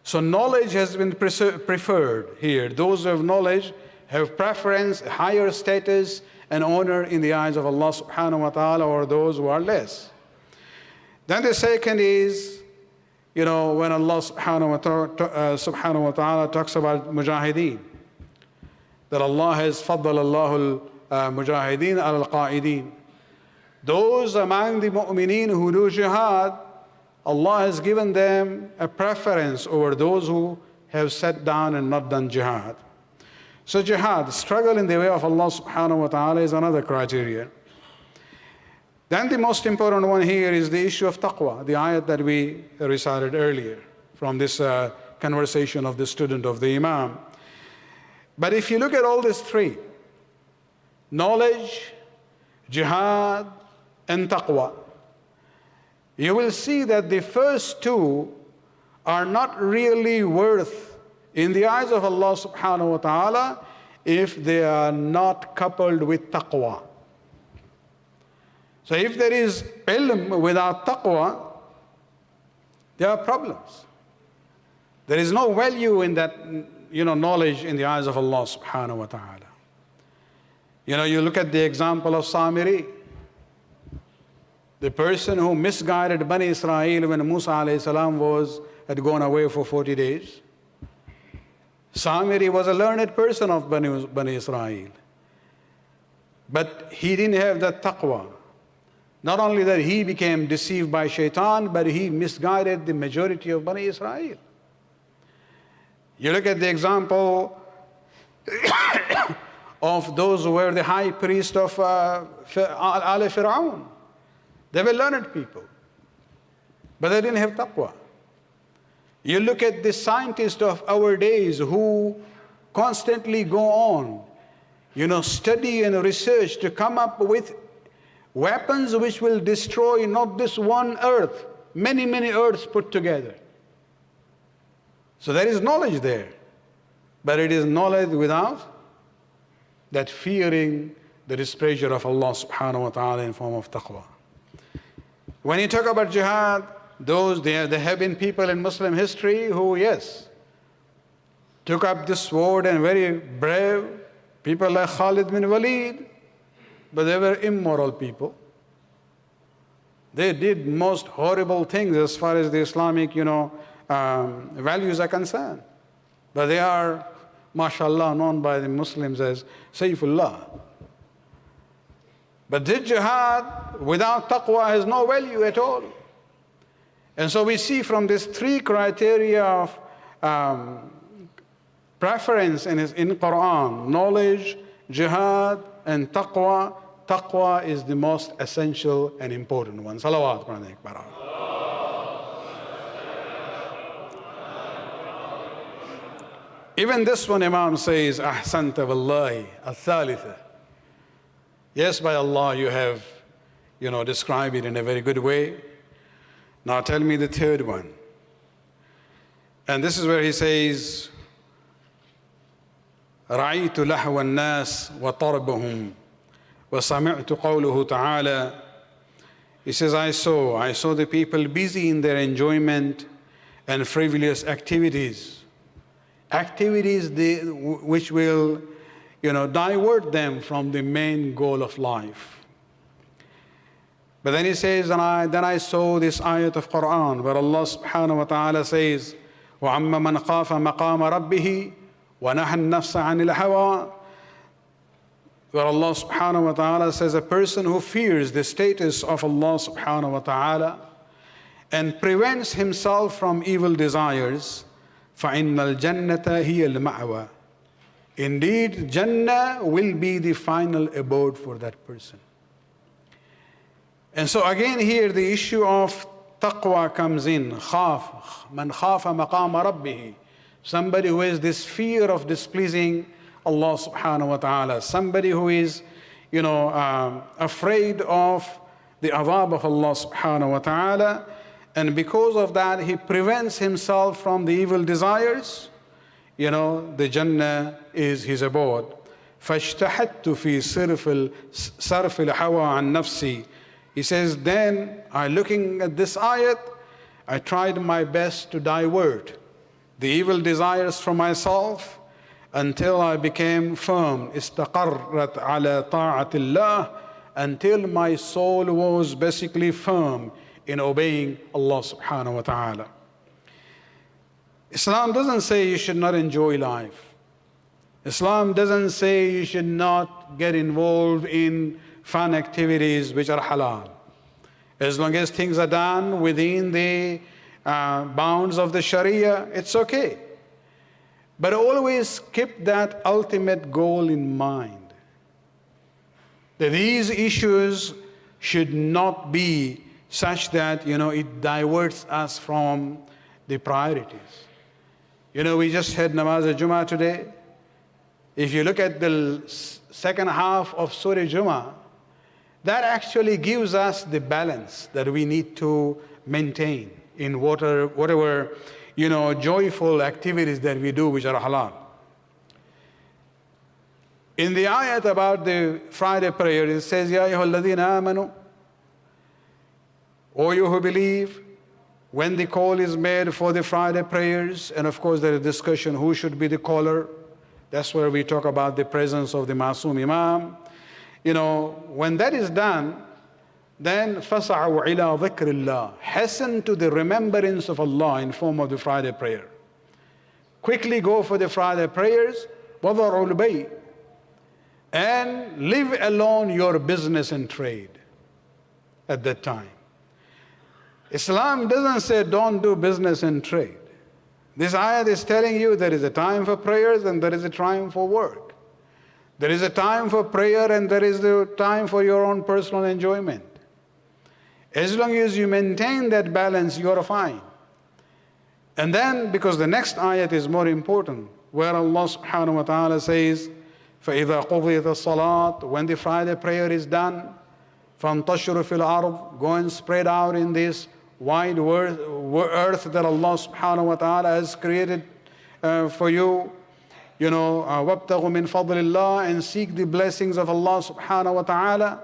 So knowledge has been preferred here. Those who have knowledge have preference, higher status, and honor in the eyes of Allah subhanahu wa ta'ala or those who are less. Then the second is, when Allah subhanahu wa ta'ala talks about mujahideen, that Allah has faddal Allahul mujahideen al-qa'ideen. Those among the mu'mineen who do jihad, Allah has given them a preference over those who have sat down and not done jihad. So jihad, struggle in the way of Allah subhanahu wa ta'ala, is another criteria. Then the most important one here is the issue of taqwa, the ayat that we recited earlier from this conversation of the student of the Imam. But if you look at all these 3, knowledge, jihad, and taqwa, you will see that the first 2 are not really worth in the eyes of Allah subhanahu wa ta'ala if they are not coupled with taqwa. So if there is ilm without taqwa, there are problems. There is no value in that knowledge in the eyes of Allah subhanahu wa ta'ala. You look at the example of Samiri, the person who misguided Bani Israel when Musa alayhi salam had gone away for 40 days. Samiri was a learned person of Bani Israel. But he didn't have that taqwa. Not only that he became deceived by shaitan, but he misguided the majority of Bani Israel. You look at the example of those who were the high priest of Al Fir'aun. They were learned people, but they didn't have taqwa. You look at the scientists of our days who constantly go on, study and research to come up with weapons which will destroy not this one earth, many, many earths put together. So there is knowledge there, but it is knowledge without that fearing the displeasure of Allah subhanahu wa ta'ala in form of taqwa. When you talk about jihad, there have been people in Muslim history who, yes, took up this sword and very brave, people like Khalid bin Walid, but they were immoral people. They did most horrible things as far as the Islamic, values are concerned. But they are, mashallah, known by the Muslims as Sayfullah. But this jihad without taqwa has no value at all. And so we see from these 3 criteria of preference in Quran: knowledge, jihad, and taqwa. Taqwa is the most essential and important one. Salawat. Quran Akbar. Even this one, Imam says, Ahsanta wallahi, al-thalitha. Yes, by Allah, you have, described it in a very good way. Now tell me the third one. And this is where he says, رأيت لهو الناس وطربهم وسمعت قوله تعالى. He says, I saw the people busy in their enjoyment and frivolous activities. Activities which will, divert them from the main goal of life. But then he says, then I saw this ayat of Quran where Allah subhanahu wa ta'ala says, وَعَمَّ مَنْ خَافَ مَقَامَ رَبِّهِ وَنَهَى النَّفْسَ عَنِ الْهَوَىٰ. Where Allah subhanahu wa ta'ala says, a person who fears the status of Allah subhanahu wa ta'ala and prevents himself from evil desires, فَإِنَّ الْجَنَّةَ هِيَ الْمَأْوَىٰ. Indeed, Jannah will be the final abode for that person. And so again here the issue of taqwa comes in. Khaf, man khafa maqama rabbih. Somebody who has this fear of displeasing Allah subhanahu wa ta'ala. Somebody who is, afraid of the adhab of Allah subhanahu wa ta'ala. And because of that, he prevents himself from the evil desires. The Jannah is his abode. فَاشْتَحَدْتُ فِي صَرْفِ الْحَوَىٰ عَنْ نَفْسِي. He says, then, looking at this ayat, I tried my best to divert the evil desires from myself until I became firm. استقرت على طاعة الله. Until my soul was basically firm in obeying Allah subhanahu wa ta'ala. Islam doesn't say you should not enjoy life. Islam doesn't say you should not get involved in fun activities which are halal. As long as things are done within the bounds of the Sharia, it's okay. But always keep that ultimate goal in mind. That these issues should not be such that, it diverts us from the priorities. We just had Namaz al-Jum'ah today. If you look at the second half of Surah Jum'ah, that actually gives us the balance that we need to maintain in whatever joyful activities that we do which are halal. In the ayat about the Friday prayer, it says, Ya ayyuhalladhina amanu, O you who believe, when the call is made for the Friday prayers, and of course there is discussion who should be the caller. That's where we talk about the presence of the Masoom Imam. When that is done, then فَسَعُوا إِلَىٰ ذِكْرِ اللَّهِ. Hasten to the remembrance of Allah in form of the Friday prayer. Quickly go for the Friday prayers. وَذَرُوا الْبَيْءِ. And leave alone your business and trade at that time. Islam doesn't say don't do business and trade. This ayat is telling you there is a time for prayers and there is a time for work. There is a time for prayer and there is a time for your own personal enjoyment. As long as you maintain that balance, you are fine. And then, because the next ayat is more important, where Allah subhanahu wa ta'ala says, فَإِذَا قُضِيَتِ الصَّلَاةِ. When the Friday prayer is done, فَانْتَشِرُوا فِي الْأَرْضِ. Go and spread out in this wide earth that Allah subhanahu wa ta'ala has created for you. وَابْتَغُوا مِنْ فَضْلِ اللَّهِ. And seek the blessings of Allah subhanahu wa ta'ala.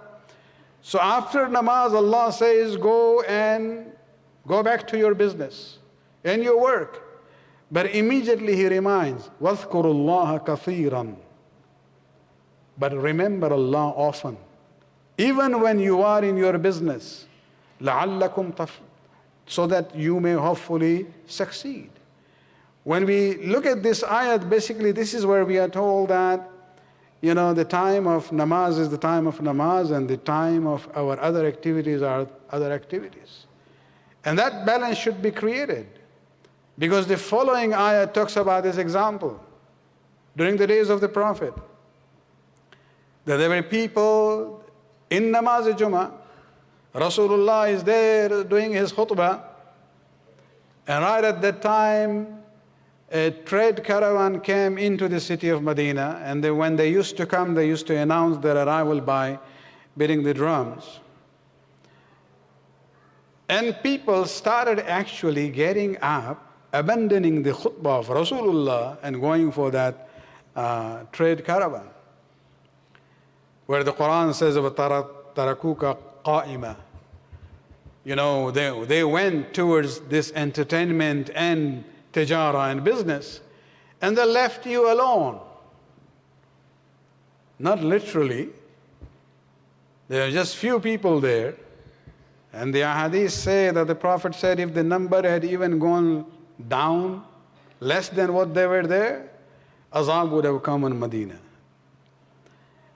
So after namaz, Allah says, go back to your business and your work. But immediately He reminds, وَاذْكُرُوا اللَّهَ كَثِيرًا. But remember Allah often. Even when you are in your business, لَعَلَّكُمْ so that you may hopefully succeed. When we look at this ayat, basically this is where we are told that the time of namaz is the time of namaz and the time of our other activities are other activities. And that balance should be created. Because the following ayah talks about this example. During the days of the Prophet, that there were people in Namaz Jummah, Rasulullah is there doing his khutbah, and right at that time, a trade caravan came into the city of Medina, and when they used to come, they used to announce their arrival by beating the drums. And people started actually getting up, abandoning the khutbah of Rasulullah and going for that trade caravan, where the Quran says, وَتَرَكُوكَ قَائِمًا. You know, they went towards this entertainment and tijara and business, and they left you alone. Not literally. There are just few people there. And the ahadith say that the Prophet said if the number had even gone down less than what they were there, azab would have come on Medina.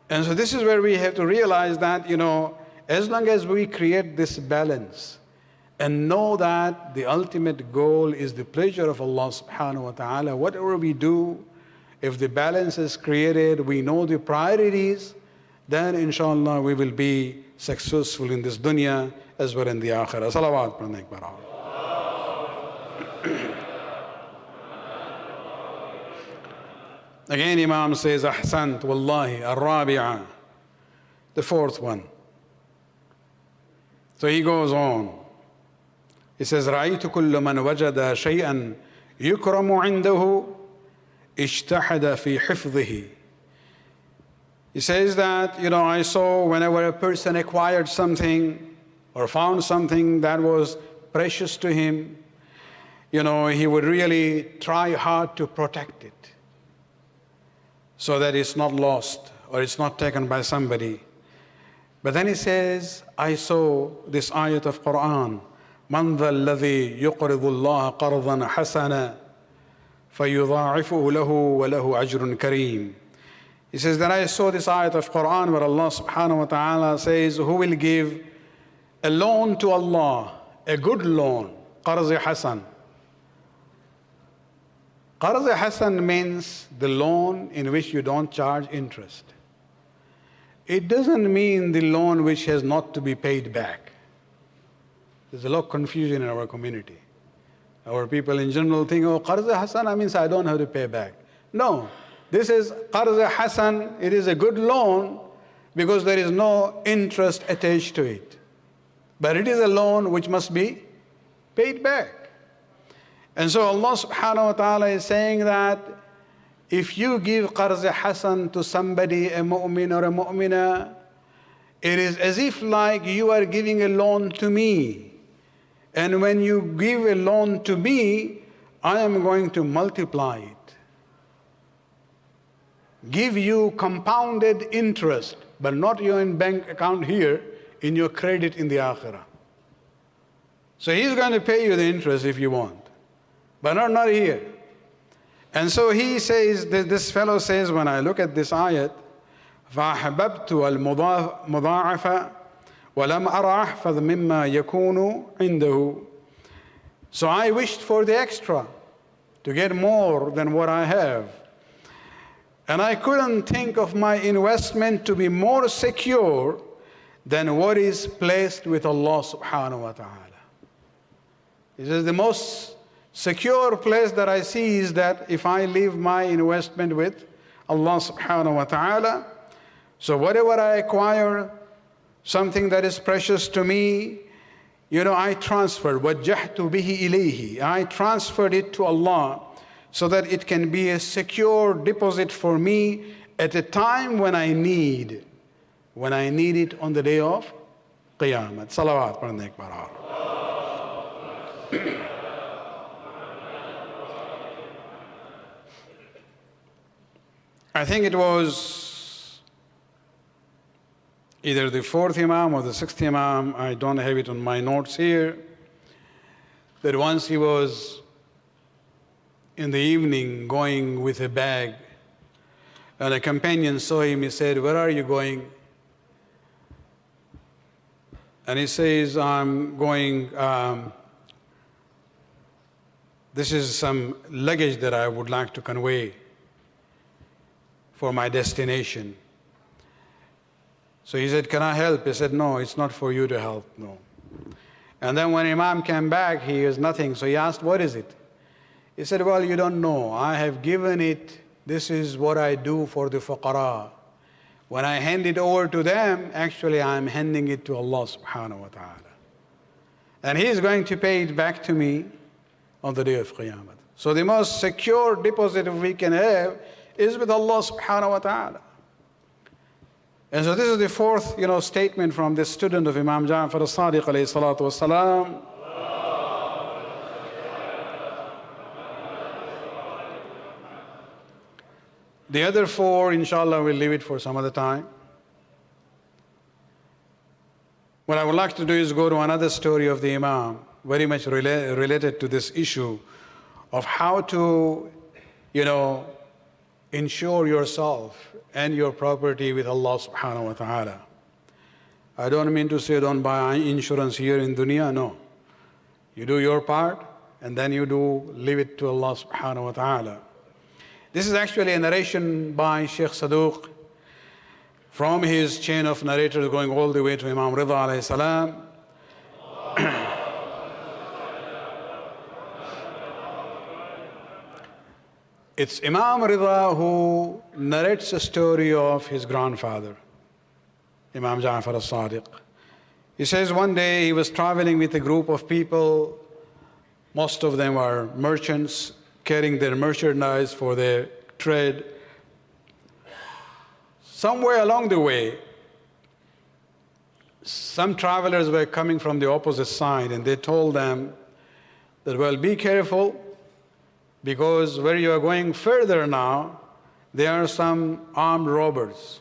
And so this is where we have to realize that, you know, as long as we create this balance and know that the ultimate goal is the pleasure of Allah subhanahu wa ta'ala, whatever we do, if the balance is created, we know the priorities, then inshallah we will be successful in this dunya as well in the akhirah. Salawat pranay para. Again, Imam says, Ahsant, Wallahi, Ar-Rabi'a, the fourth one. So he goes on. He says, رَأَيْتُ كُلُّ مَنْ وَجَدَ شَيْئًا يُكْرَمُ عِنْدَهُ اجْتَحَدَ فِي حِفْظِهِ. He says that, you know, I saw whenever a person acquired something or found something that was precious to him, you know, he would really try hard to protect it so that it's not lost or it's not taken by somebody. But then he says, I saw this ayat of Quran, مَنْ ذَا الَّذِي يُقْرِضُ اللَّهَ قَرْضًا حَسَنًا فَيُضَاعِفُهُ لَهُ وَلَهُ أَجْرٌ كَرِيمٌ. He says that I saw this ayat of Quran where Allah subhanahu wa ta'ala says, who will give a loan to Allah, a good loan, qarz hasan. Qarz hasan means the loan in which you don't charge interest. It doesn't mean the loan which has not to be paid back. There's a lot of confusion in our community. Our people in general think, oh, qarz hasan means I don't have to pay back. No, this is qarz hasan, it is a good loan because there is no interest attached to it. But it is a loan which must be paid back. And so Allah subhanahu wa ta'ala is saying that if you give qarz hasan to somebody, a mu'min or a mu'mina, it is as if like you are giving a loan to me. And when you give a loan to me, I am going to multiply it. Give you compounded interest, but not your bank account here, in your credit in the akhirah. So he's going to pay you the interest if you want, but not here. And so he says, this fellow says, when I look at this ayat, فَأَحْبَبْتُ الْمُضَاعَفَ وَلَمْ أَرَ أَحْفَظ مِمَّا يَكُونُ عِنْدَهُ. So I wished for the extra, to get more than what I have. And I couldn't think of my investment to be more secure than what is placed with Allah subhanahu wa ta'ala. He says the most secure place that I see is that if I leave my investment with Allah subhanahu wa ta'ala, so whatever I acquire, something that is precious to me, you know, I transferred, وَجَّحْتُ بِهِ إِلَيْهِ. I transferred it to Allah so that it can be a secure deposit for me at a time when I need it on the day of Qiyamah. Salawat pranay para. I think it was either the fourth Imam or the sixth Imam, I don't have it on my notes here, that once he was in the evening going with a bag, and a companion saw him. He said, where are you going? And he says, I'm going this is some luggage that I would like to convey for my destination. So he said, can I help? He said, no, it's not for you to help, no. And then when Imam came back, he has nothing. So he asked, what is it? He said, well, you don't know. I have given it. This is what I do for the fuqara. When I hand it over to them, actually I'm handing it to Allah subhanahu wa ta'ala. And He is going to pay it back to me on the day of Qiyamah. So the most secure deposit we can have is with Allah subhanahu wa ta'ala. And so this is the fourth, statement from the student of Imam Jaffari as-Sadiq alayhi salatu wassalam. The other four, inshallah, we'll leave it for some other time. What I would like to do is go to another story of the Imam, very much related to this issue of how to, insure yourself and your property with Allah subhanahu wa ta'ala. I don't mean to say don't buy insurance here in dunya, no. You do your part and then you leave it to Allah subhanahu wa ta'ala. This is actually a narration by Sheikh Saduq from his chain of narrators going all the way to Imam Rida alayhi salam. It's Imam Rida who narrates a story of his grandfather, Imam Jaffar as-Sadiq. He says one day he was traveling with a group of people. Most of them are merchants carrying their merchandise for their trade. Somewhere along the way, some travelers were coming from the opposite side and they told them that, well, be careful, because where you are going further now, there are some armed robbers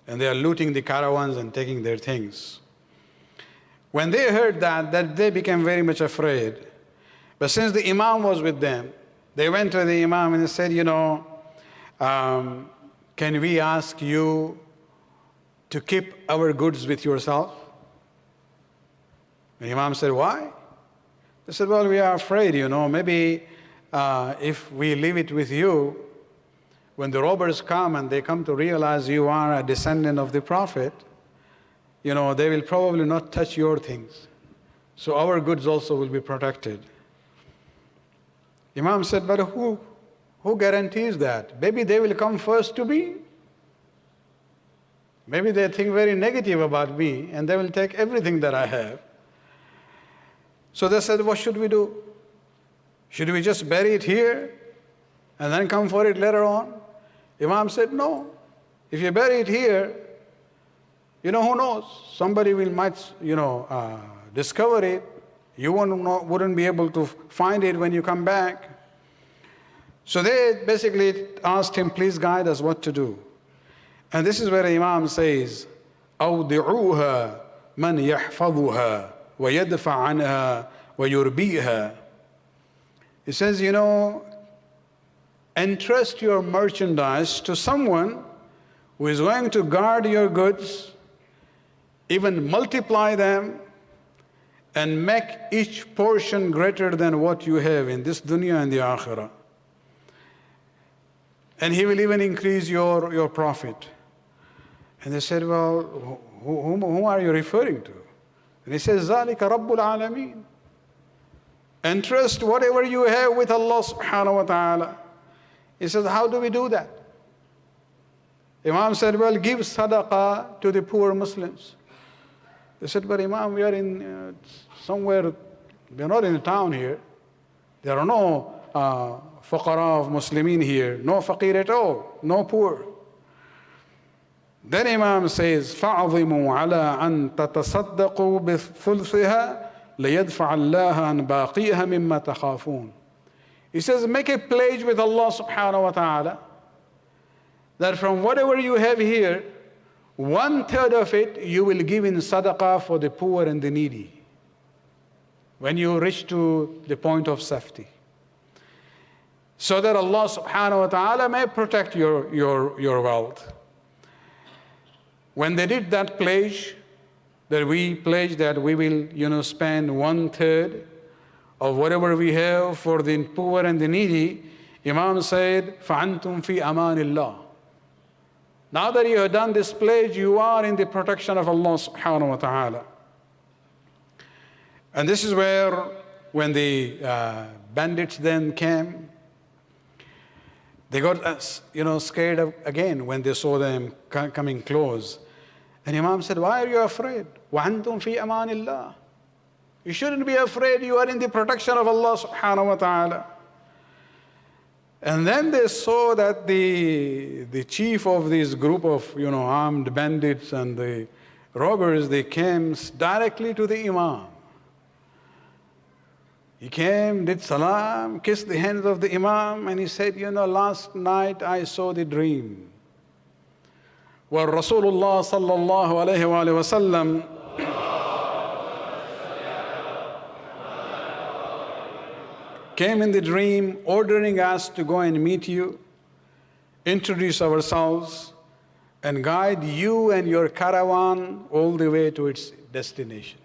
and they are looting the caravans and taking their things. When they heard that they became very much afraid. But since the Imam was with them, they went to the Imam and they said, can we ask you to keep our goods with yourself? The Imam said, why? They said, well, we are afraid, maybe if we leave it with you, when the robbers come and they come to realize you are a descendant of the Prophet, they will probably not touch your things. So our goods also will be protected. Imam said, but who guarantees that? Maybe they will come first to me. Maybe they think very negative about me and they will take everything that I have. So they said, what should we do? Should we just bury it here and then come for it later on? Imam said, no. If you bury it here, who knows? Somebody might discover it. You wouldn't be able to find it when you come back. So they basically asked him, please guide us what to do. And this is where Imam says, أَوْضِعُوهَا مَنْ يَحْفَظُهَا وَيَدْفَعْ عَنْهَا وَيُرْبِيهَا. He says, entrust your merchandise to someone who is going to guard your goods, even multiply them, and make each portion greater than what you have in this dunya and the akhirah. And he will even increase your profit. And they said, well, whom are you referring to? And he says, ذَلِكَ رَبُّ الْعَالَمِينَ. Entrust whatever you have with Allah subhanahu wa ta'ala. He says, how do we do that? Imam said, well, give sadaqah to the poor Muslims. They said, but Imam, we are in somewhere, we are not in a town here. There are no fuqara of Muslimin here, no faqir at all, no poor. Then Imam says, فَعْظِمُوا عَلَىٰ أَن تَتَصَدَّقُوا بِثُلْثِهَا لَيَدْفَعَ اللَّهَ عَنْ بَاقِيهَا مِمَّا تَخَافُونَ. He says, make a pledge with Allah subhanahu wa ta'ala that from whatever you have here, 1/3 of it you will give in sadaqah for the poor and the needy when you reach to the point of safety, so that Allah subhanahu wa ta'ala may protect your wealth. When they did that pledge, that we pledge that we will spend 1/3 of whatever we have for the poor and the needy, Imam said, فَأَنْتُمْ فِي أَمَانِ اللَّهِ. Now that you have done this pledge, you are in the protection of Allah subhanahu wa ta'ala. And this is where, when the bandits then came, they got scared again when they saw them coming close. And Imam said, why are you afraid? وَأَنْتُمْ فِي أَمَانِ اللَّهِ. You shouldn't be afraid, you are in the protection of Allah subhanahu wa ta'ala. And then they saw that the chief of this group of armed bandits and the robbers, they came directly to the Imam. He came, did salam, kissed the hands of the Imam, and he said, last night I saw the dream where Rasulullah sallallahu alayhi wa sallam came in the dream ordering us to go and meet you, introduce ourselves, and guide you and your caravan all the way to its destination.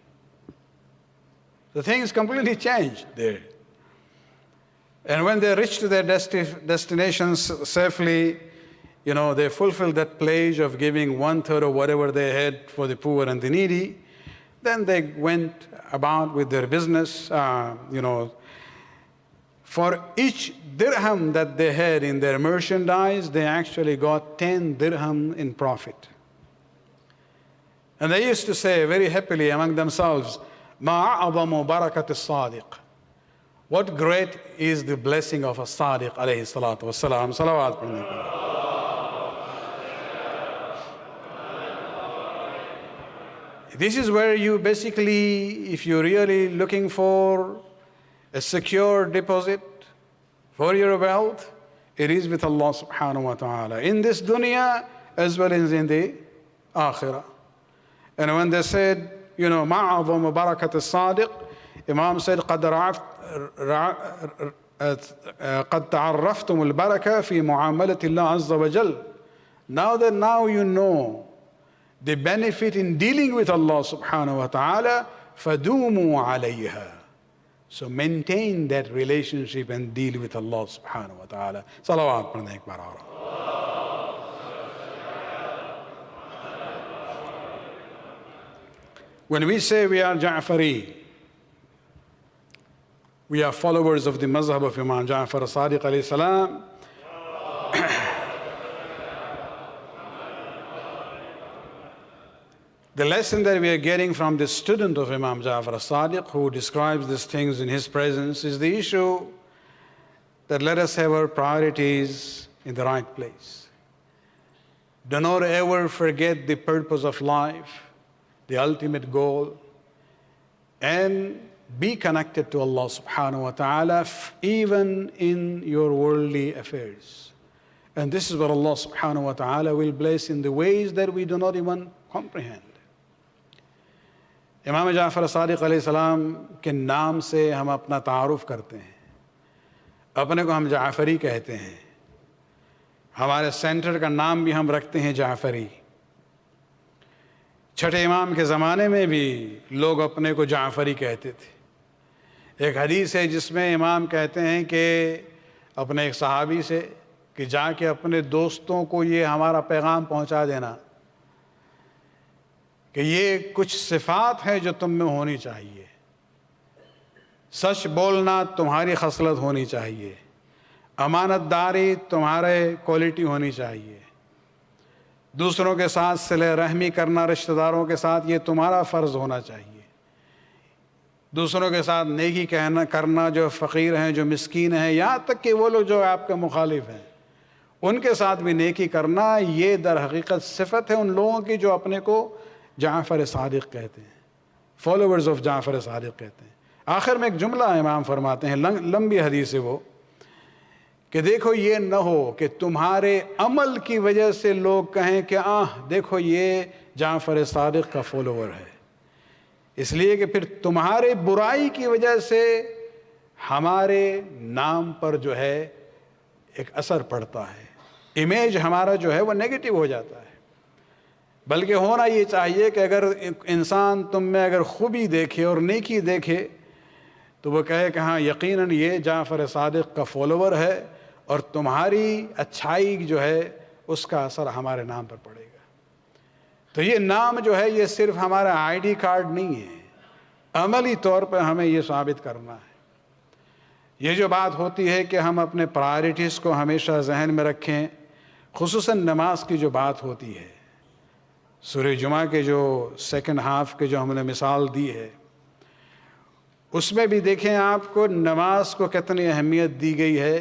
The things completely changed there. And when they reached their destinations safely, they fulfilled that pledge of giving 1/3 of whatever they had for the poor and the needy. Then they went about with their business. For each dirham that they had in their merchandise, they actually got 10 dirham in profit. And they used to say very happily among themselves, مَا أَعْظَمُ بَرَكَةِ الصَّادِقِ. What great is the blessing of a Sadiq alayhi salatu wassalam. Salawat. This is where you basically, if you're really looking for a secure deposit for your wealth, it is with Allah subhanahu wa ta'ala, in this dunya as well as in the akhirah. And when they said, مَعَظَمُ بَرَكَةِ الصَّادِقِ, Imam said, قَدْ تَعَرَّفْتُمُ الْبَرَكَةِ فِي مُعَامَلَةِ اللَّهِ عَزَّ وَجَلَّ. Now you know the benefit in dealing with Allah subhanahu wa ta'ala, فَدُومُوا عَلَيْهَا. So maintain that relationship and deal with Allah subhanahu wa ta'ala. Salawat pradhne ek baar aur. When we say we are Jaffari, we are followers of the mazhab of Imam Jaffar Sadiq alayhi salam. The lesson that we are getting from the student of Imam Jaffar Sadiq, who describes these things in his presence, is the issue that let us have our priorities in the right place. Do not ever forget the purpose of life, the ultimate goal, and be connected to Allah subhanahu wa ta'ala even in your worldly affairs. And this is what Allah subhanahu wa ta'ala will bless in the ways that we do not even comprehend. इमाम जाफ़र सादिक़ अलैहिस्सलाम के नाम से हम अपना तारुफ़ करते हैं, अपने को हम जाफ़री कहते हैं, हमारे सेंटर का नाम भी हम रखते हैं जाफ़री। छठे इमाम के ज़माने में भी लोग अपने को जाफ़री कहते थे। एक हदीस है जिसमें इमाम कहते हैं कि अपने एक सहाबी से कि जाके अपने दोस्तों को ये हमारा पैगाम पहुंचा देना कि ये कुछ सिफ़ात है जो तुम में होनी चाहिए। सच बोलना तुम्हारी खसलत होनी चाहिए, अमानतदारी तुम्हारे क्वालिटी होनी चाहिए, दूसरों के साथ सिले रहमी करना, रिश्तेदारों के साथ ये तुम्हारा फ़र्ज़ होना चाहिए, दूसरों के साथ नेकी करना जो फ़कीर हैं, जो मिस्कीन हैं, यहाँ तक कि वो लोग जो आपके मुखालिफ हैं उनके साथ भी नेकी करना, ये दर हकीकत सिफ़त है उन लोगों की जो अपने को जाफ़र सादिक़ कहते हैं, फॉलोवर्स ऑफ जाफ़र सादिक़ कहते हैं। आखिर में एक जुमला इमाम फरमाते हैं, लंबी हदीस है वो, कि देखो ये न हो कि तुम्हारे अमल की वजह से लोग कहें कि देखो ये जाफ़र सादिक़ का फॉलोवर है, इसलिए कि फिर तुम्हारे बुराई की वजह से हमारे नाम पर जो है एक असर पड़ता है, इमेज हमारा जो है वो नेगेटिव हो जाता है। बल्कि होना ये चाहिए कि अगर इंसान तुम में अगर खूबी देखे और नेकी देखे تو وہ کہے کہ ہاں یقیناً یہ جعفر صادق کا فالوور ہے اور تمہاری اچھائی جو ہے اس کا اثر ہمارے نام پر پڑے گا۔ تو یہ نام جو ہے یہ صرف ہمارا آئی ڈی کارڈ نہیں ہے، عملی طور پر ہمیں یہ ثابت کرنا ہے۔ یہ جو بات ہوتی ہے کہ ہم اپنے پرائرٹیز کو ہمیشہ ذہن میں رکھیں، خصوصاً نماز کی جو بات ہوتی ہے، سورہ جمعہ کے جو سیکنڈ ہاف کے جو ہم نے مثال دی ہے، اس میں بھی دیکھیں آپ کو نماز کو کتنی اہمیت دی گئی ہے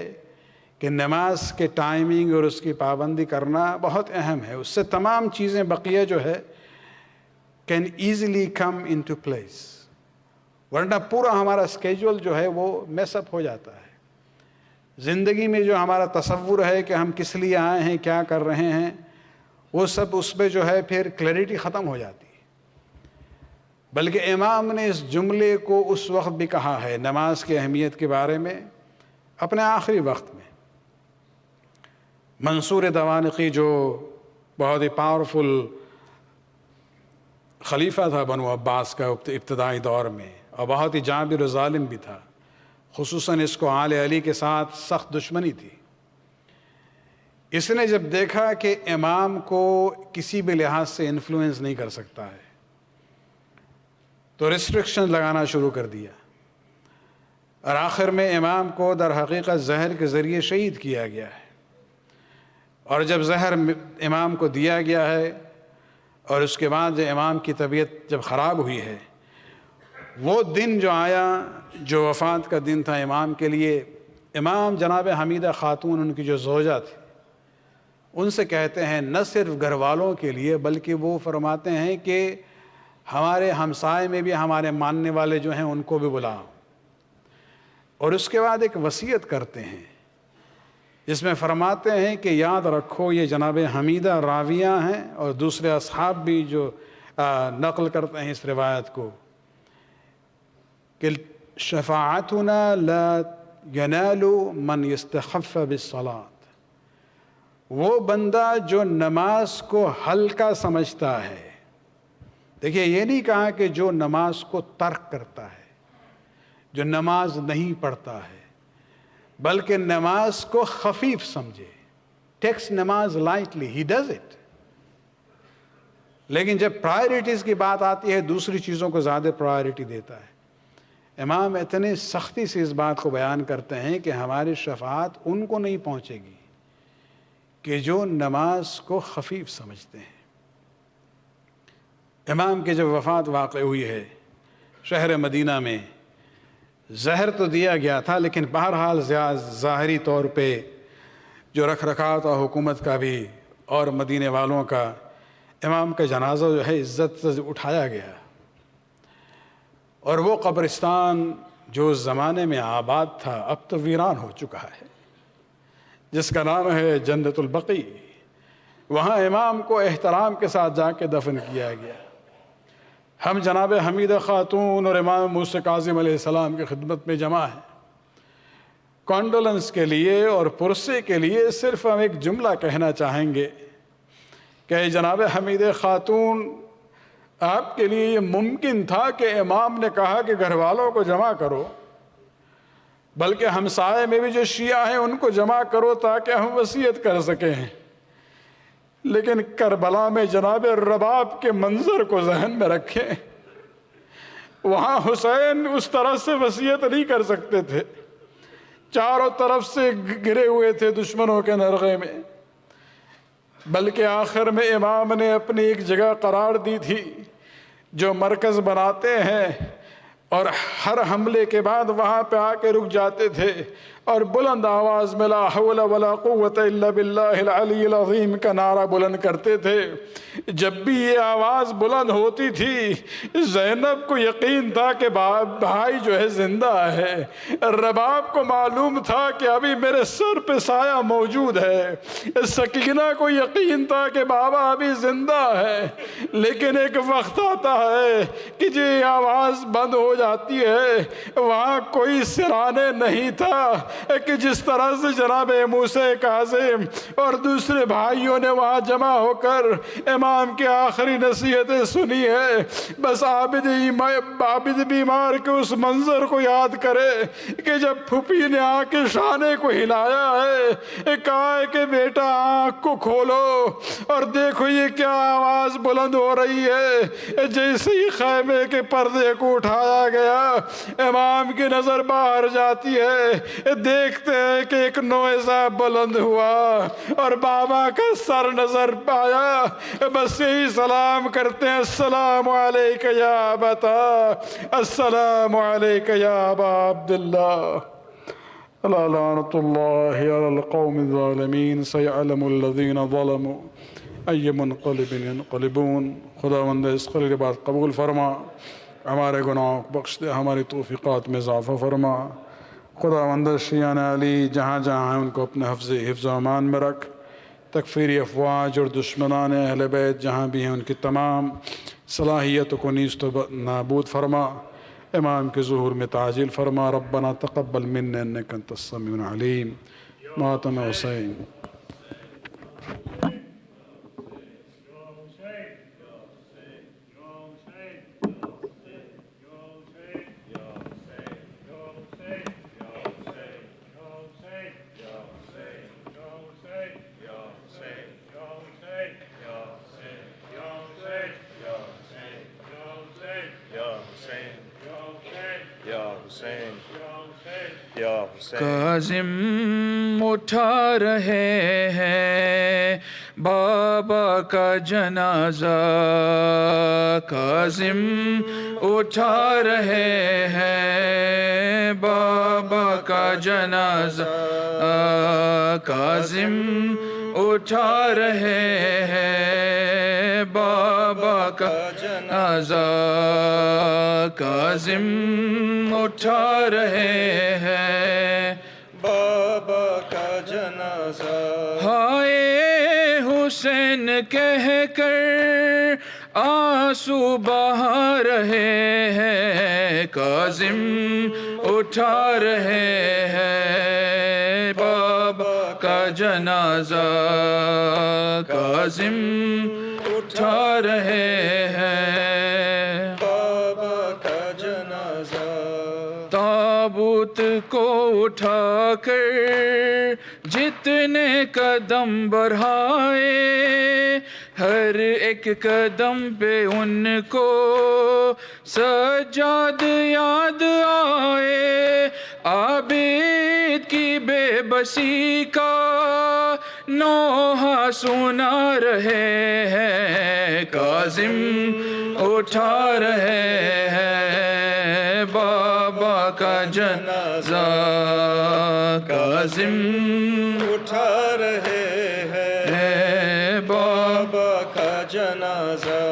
کہ نماز کے ٹائمنگ اور اس کی پابندی کرنا بہت اہم ہے۔ اس سے تمام چیزیں بقیہ جو ہے can easily come into place, ورنہ پورا ہمارا اسکیجول جو ہے وہ میس اپ ہو جاتا ہے۔ زندگی میں جو ہمارا تصور ہے کہ ہم کس لیے آئے ہیں، کیا کر رہے ہیں، وہ سب اس پہ جو ہے پھر کلیئرٹی ختم ہو جاتی ہے۔ بلکہ امام نے اس جملے کو اس وقت بھی کہا ہے نماز کی اہمیت کے بارے میں اپنے آخری وقت میں۔ منصور دوانقی جو بہت ہی پاورفل خلیفہ تھا بنو عباس کا ابتدائی دور میں، اور بہت ہی جابر و ظالم بھی تھا، خصوصاً اس کو آل علی کے ساتھ سخت دشمنی تھی۔ اس نے جب دیکھا کہ امام کو کسی بھی لحاظ سے انفلوئنس نہیں کر سکتا ہے تو ریسٹرکشن لگانا شروع کر دیا، اور آخر میں امام کو در حقیقت زہر کے ذریعے شہید کیا گیا ہے۔ اور جب زہر امام کو دیا گیا ہے اور اس کے بعد جو امام کی طبیعت جب خراب ہوئی ہے، وہ دن جو آیا جو وفات کا دن تھا امام کے لیے، امام جناب حمیدہ خاتون ان کی جو زوجہ تھی، ان سے کہتے ہیں نہ صرف گھر والوں کے لیے بلکہ وہ فرماتے ہیں کہ ہمارے ہمسائے میں بھی ہمارے ماننے والے جو ہیں ان کو بھی بلاؤ۔ اور اس کے بعد ایک وصیت کرتے ہیں جس میں فرماتے ہیں کہ یاد رکھو یہ جناب حمیدہ راویہ ہیں اور دوسرے اصحاب بھی جو نقل کرتے ہیں اس روایت کو، کہ شفاعتنا لا ینال من یستخف بالصلاۃ، وہ بندہ جو نماز کو ہلکا سمجھتا ہے۔ دیکھیے یہ نہیں کہا کہ جو نماز کو ترک کرتا ہے، جو نماز نہیں پڑھتا ہے، بلکہ نماز کو خفیف سمجھے، ٹیکس نماز لائٹلی، ہی ڈز اٹ۔ لیکن جب پرائرٹیز کی بات آتی ہے دوسری چیزوں کو زیادہ پرائرٹی دیتا ہے۔ امام اتنے سختی سے اس بات کو بیان کرتے ہیں کہ ہماری شفاعت ان کو نہیں پہنچے گی کہ جو نماز کو خفیف سمجھتے ہیں۔ امام کی جب وفات واقع ہوئی ہے شہر مدینہ میں، زہر تو دیا گیا تھا لیکن بہرحال ظاہری طور پہ جو رکھ رکھاؤ تھا حکومت کا بھی اور مدینے والوں کا، امام کا جنازہ جو ہے عزت سے اٹھایا گیا، اور وہ قبرستان جو اس زمانے میں آباد تھا اب تو ویران ہو چکا ہے، جس کا نام ہے جنت البقیع، وہاں امام کو احترام کے ساتھ جا کے دفن کیا گیا۔ ہم جناب حمیدہ خاتون اور امام موسیٰ کاظم علیہ السلام کی خدمت میں جمع ہیں، کانڈولنس کے لیے اور پرسے کے لیے صرف ہم ایک جملہ کہنا چاہیں گے کہ جناب حمیدہ خاتون، آپ کے لیے یہ ممکن تھا کہ امام نے کہا کہ گھر والوں کو جمع کرو، بلکہ ہمسائے میں بھی جو شیعہ ہیں ان کو جمع کرو تاکہ ہم وصیت کر سکیں، لیکن کربلا میں جناب رباب کے منظر کو ذہن میں رکھیں، وہاں حسین اس طرح سے وصیت نہیں کر سکتے تھے، چاروں طرف سے گرے ہوئے تھے دشمنوں کے نرغے میں، بلکہ آخر میں امام نے اپنی ایک جگہ قرار دی تھی جو مرکز بناتے ہیں، اور ہر حملے کے بعد وہاں پہ آ کے رک جاتے تھے اور بلند آواز میں لا حول ولا قوت الا باللہ العلی العظیم کا نعرہ بلند کرتے تھے۔ جب بھی یہ آواز بلند ہوتی تھی زینب کو یقین تھا کہ بھائی جو ہے زندہ ہے، رباب کو معلوم تھا کہ ابھی میرے سر پہ سایہ موجود ہے، سکینہ کو یقین تھا کہ بابا ابھی زندہ ہے، لیکن ایک وقت آتا ہے کہ جو آواز بند ہو جاتی ہے، وہاں کوئی سرانے نہیں تھا، کہ جس طرح سے جناب موسیٰ کاظم اور دوسرے بھائیوں نے وہاں جمع ہو کر امام کی آخری نصیحتیں سنی ہے، بس عابد بیمار کے اس منظر کو یاد کرے کہ جب پھوپھی نے آ کے شانے کو ہلایا ہے، کہا ہے کہ بیٹا آنکھ کو کھولو اور دیکھو یہ کیا آواز بلند ہو رہی ہے۔ جیسے ہی خیمے کے پردے کو اٹھایا گیا، امام کی نظر باہر جاتی ہے، دیکھتے ہیں کہ ایک نویزہ بلند ہوا اور بابا کا سر نظر آیا، بس یہی سلام کرتے ہیں، السلام علیک یا ابتا، السلام علیک یا ابا عبداللہ، الا لعنت اللہ علی القوم الظالمین، سیعلم الذین ظلموا ای منقلب ینقلبون۔ خداوند اس قلب کے بعد قبول فرما، ہمارے گناہوں کو بخش دے، ہماری توفیقات میں اضافہ فرما۔ خداوند شیعان علی جہاں جہاں ہیں ان کو اپنے حفظ و امان میں رکھ، تکفیری افواج اور دشمنان اہل بیت جہاں بھی ہیں ان کی تمام صلاحیتوں کو نیست و نابود فرما، امام کے ظہور میں تعجیل فرما۔ ربنا تقبل منا انک انت السمیع العلیم۔ ماتم حسین۔ کاظم اٹھا رہے ہیں بابا کا جنازہ، کاظم اٹھا رہے ہیں بابا کا جنازہ، کاظم اٹھا رہے ہیں بابا کا جنازہ، کاظم اٹھا رہے ہیں بابا کا جنازہ۔ ہائے حسین کہہ کر آنسو بہا رہے ہیں، کاظم اٹھا رہے ہیں بابا کا جنازہ، کاظم اٹھا رہے ہیں بابا کا جنازہ۔ تابوت کو اٹھا کر جتنے قدم بڑھائے، ہر ایک قدم پہ ان کو سجاد یاد آئے، عابد کی بے بسی کا نوحہ سنا رہے ہیں، کاظم اٹھا رہے ہیں بابا کا جنازہ، کاظم اٹھا رہے ہیں بابا کا جنازہ۔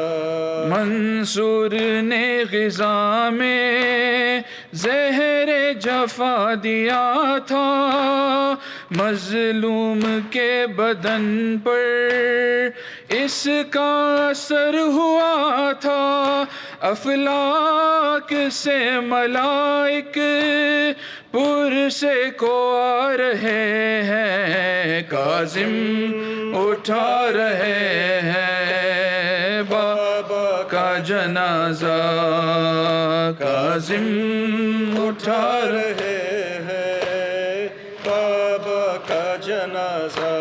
منصور نے غزہ میں زہر جفا دیا تھا، مظلوم کے بدن پر اس کا اثر ہوا تھا، افلاک سے ملائک پرسے کو آ رہے ہیں، کاظم اٹھا رہے ہیں بابا کا جنازہ، کاظم اٹھا رہے ہیں بابا کا جنازہ۔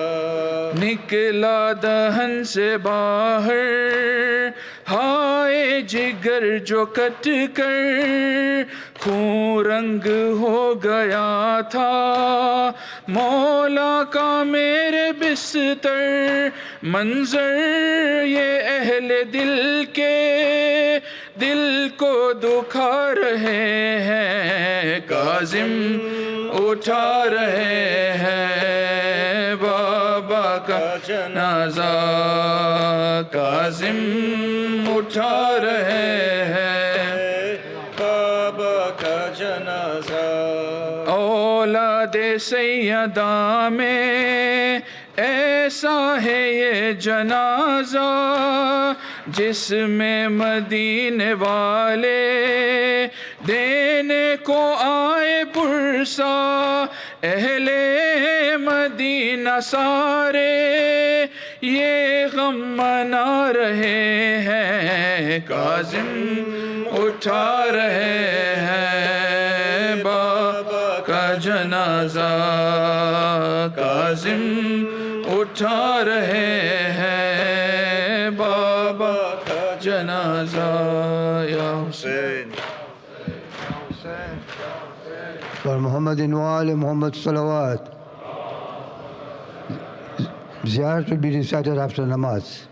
نکلا دہن سے باہر ہائے جگر جو کٹ کر خون رنگ ہو گیا تھا، مولا کا میرے بستر، منظر یہ اہل دل کے دل کو دکھا رہے ہیں، کاظم اٹھا رہے ہیں بابا کا جنازہ، کاظم اٹھا رہے ہیں بابا کا جنازہ۔ اولاد سیدہ میں ایسا ہے یہ جنازہ، جس میں مدینے والے دینے کو آئے پرسا، अहले मदीना सारे ये गम मना रहे हैं, काजिम उठा रहे हैं बाबा का जनाजा, काजिम उठा रहे हैं बाबा का जनाजा। या हुसैन और मोहम्मद वाले मोहम्मद सलावत. Ziyarat will be recited after namaz.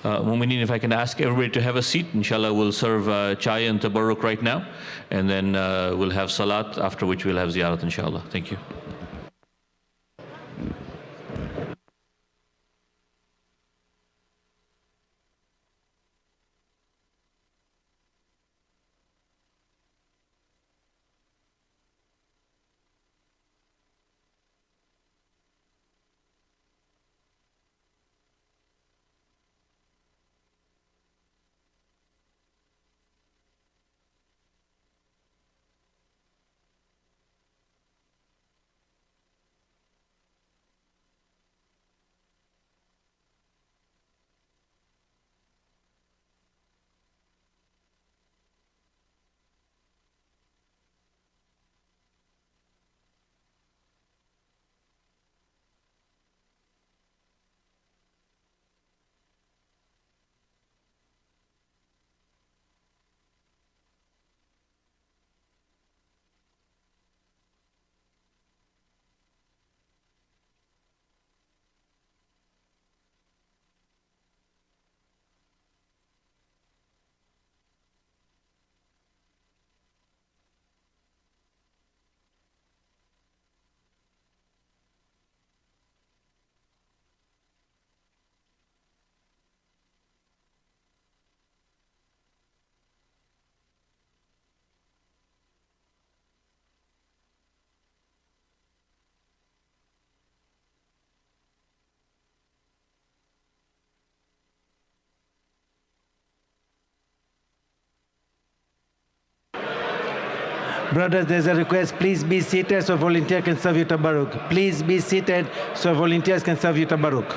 Mu'mineen, if I can ask everybody to have a seat, inshallah we'll serve chai and tabarruk right now, and then we'll have salat, after which we'll have ziyarat, inshallah. Thank you. Brothers, there's a request. Please be seated so volunteer can serve you tabarruk. Please be seated so volunteers can serve you tabarruk.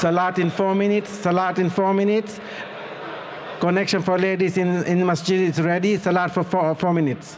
Salat in 4 minutes. Salat in 4 minutes. Connection for ladies in masjid is ready. Salat for 4 minutes.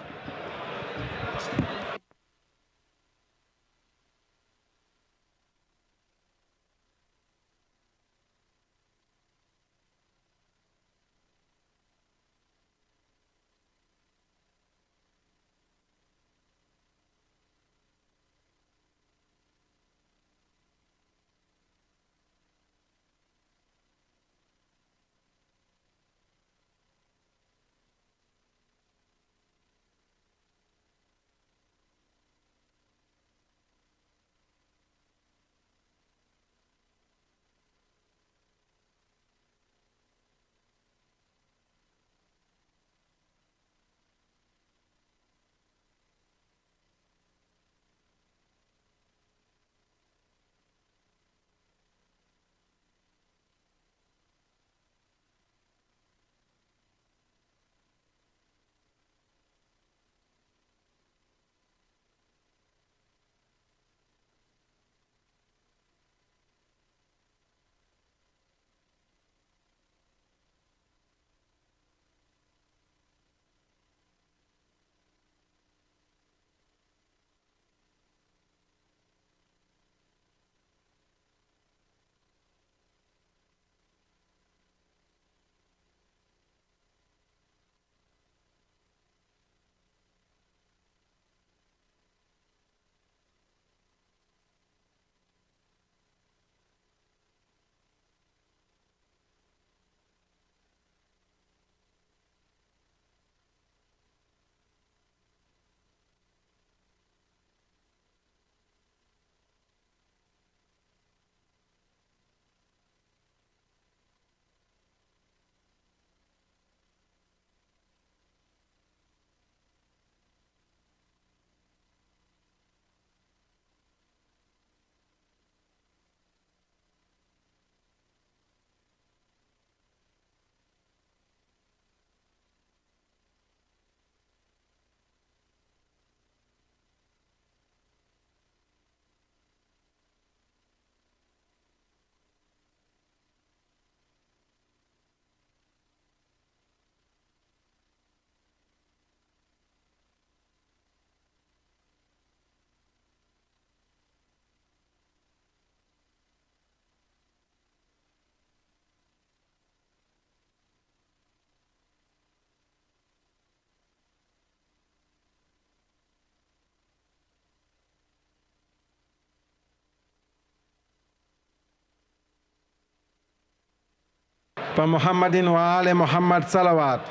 For Muhammadin wa ale Muhammad salawat.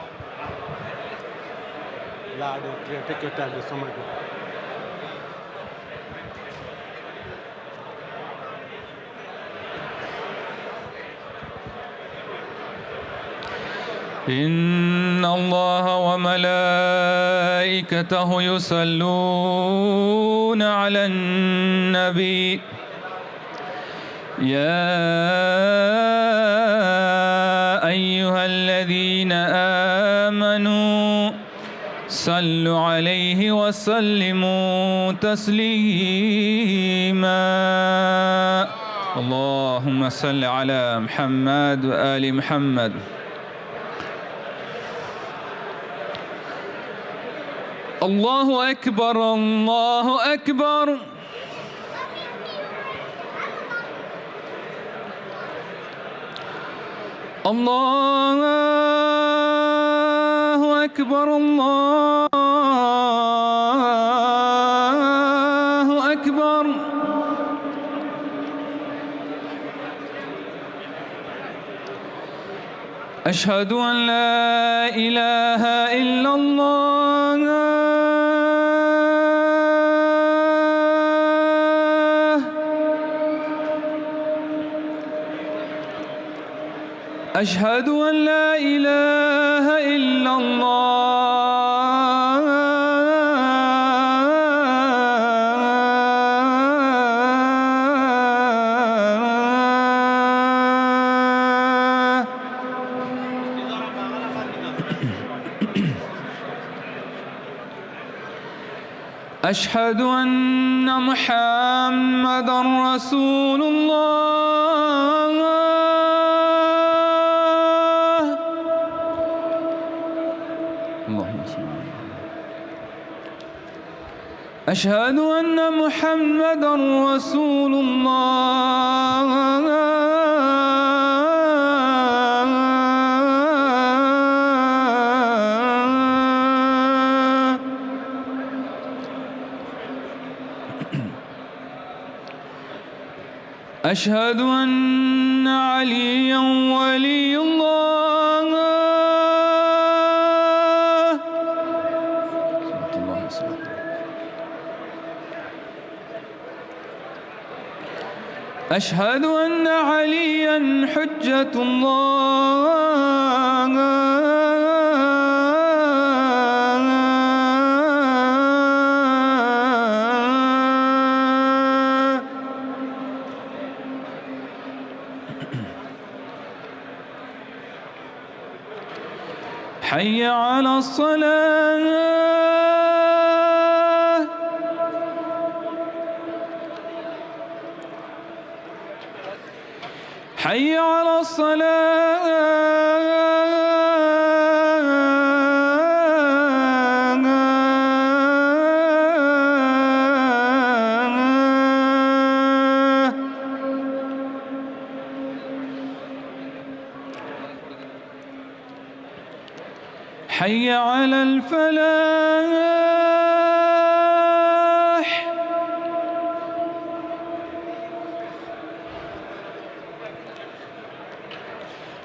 Loud and clear. Take your time. There's so much. إن الله وملائكته يصلون على النبي يا أيها الذين آمنوا صلوا عليه وسلموا تسليما اللهم صل على محمد وآل محمد الله أكبر الله أكبر الله أكبر الله أكبر أشهد أن لا إله إلا الله أشهد أن لا إله إلا الله أشهد أن محمدًا رسول الله. اللهم صل على محمد. أشهد أن محمدًا رسول الله. أشهد أن عليًا ولي الله. أشهد أن عليًا حجة الله. حي على الصلاة. حي على الصلاة. حي على الفلاح.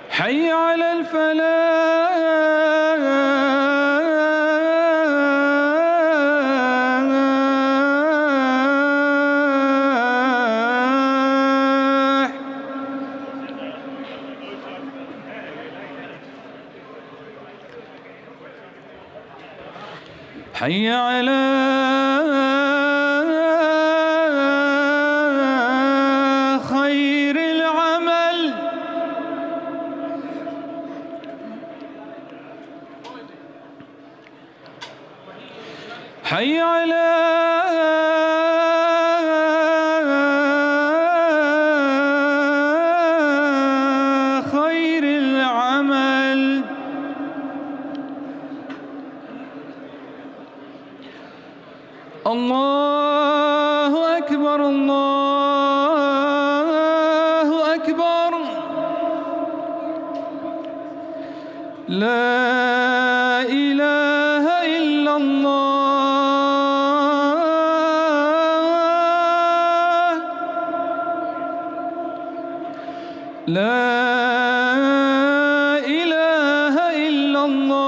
حي على الفلاح. حي على خير العمل. حي على خير العمل. الله أكبر الله أكبر. لا إله إلا الله. لا إله إلا الله.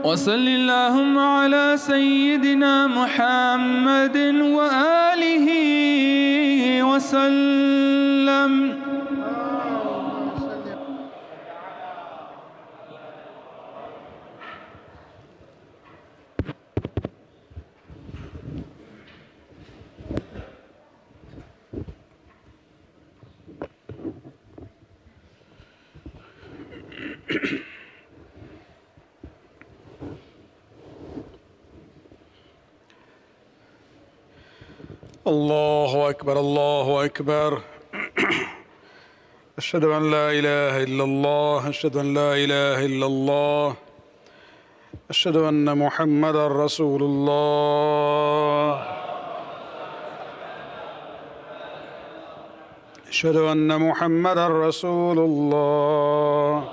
وصل اللهم على سيدنا محمد وآله وسلم. الله أكبر الله أكبر. أشهد أن لا إله إلا الله. أشهد أن لا إله إلا الله. أشهد أن محمدًا رسول الله. أشهد أن محمدًا رسول الله.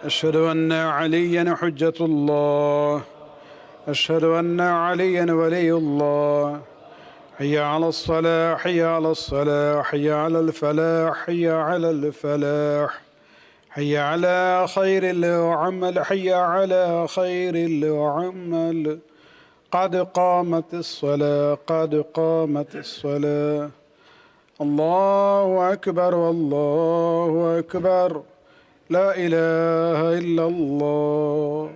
أشهد أن عليًا حجة الله. أشهد أن عليًا ولي الله. حي على الصلاة حي على الصلاة حي على الفلاح حي على الفلاح. حي على خير العمل حي على خير العمل. قد قامت الصلاة قد قامت الصلاة. الله أكبر والله أكبر. لا إله إلا الله.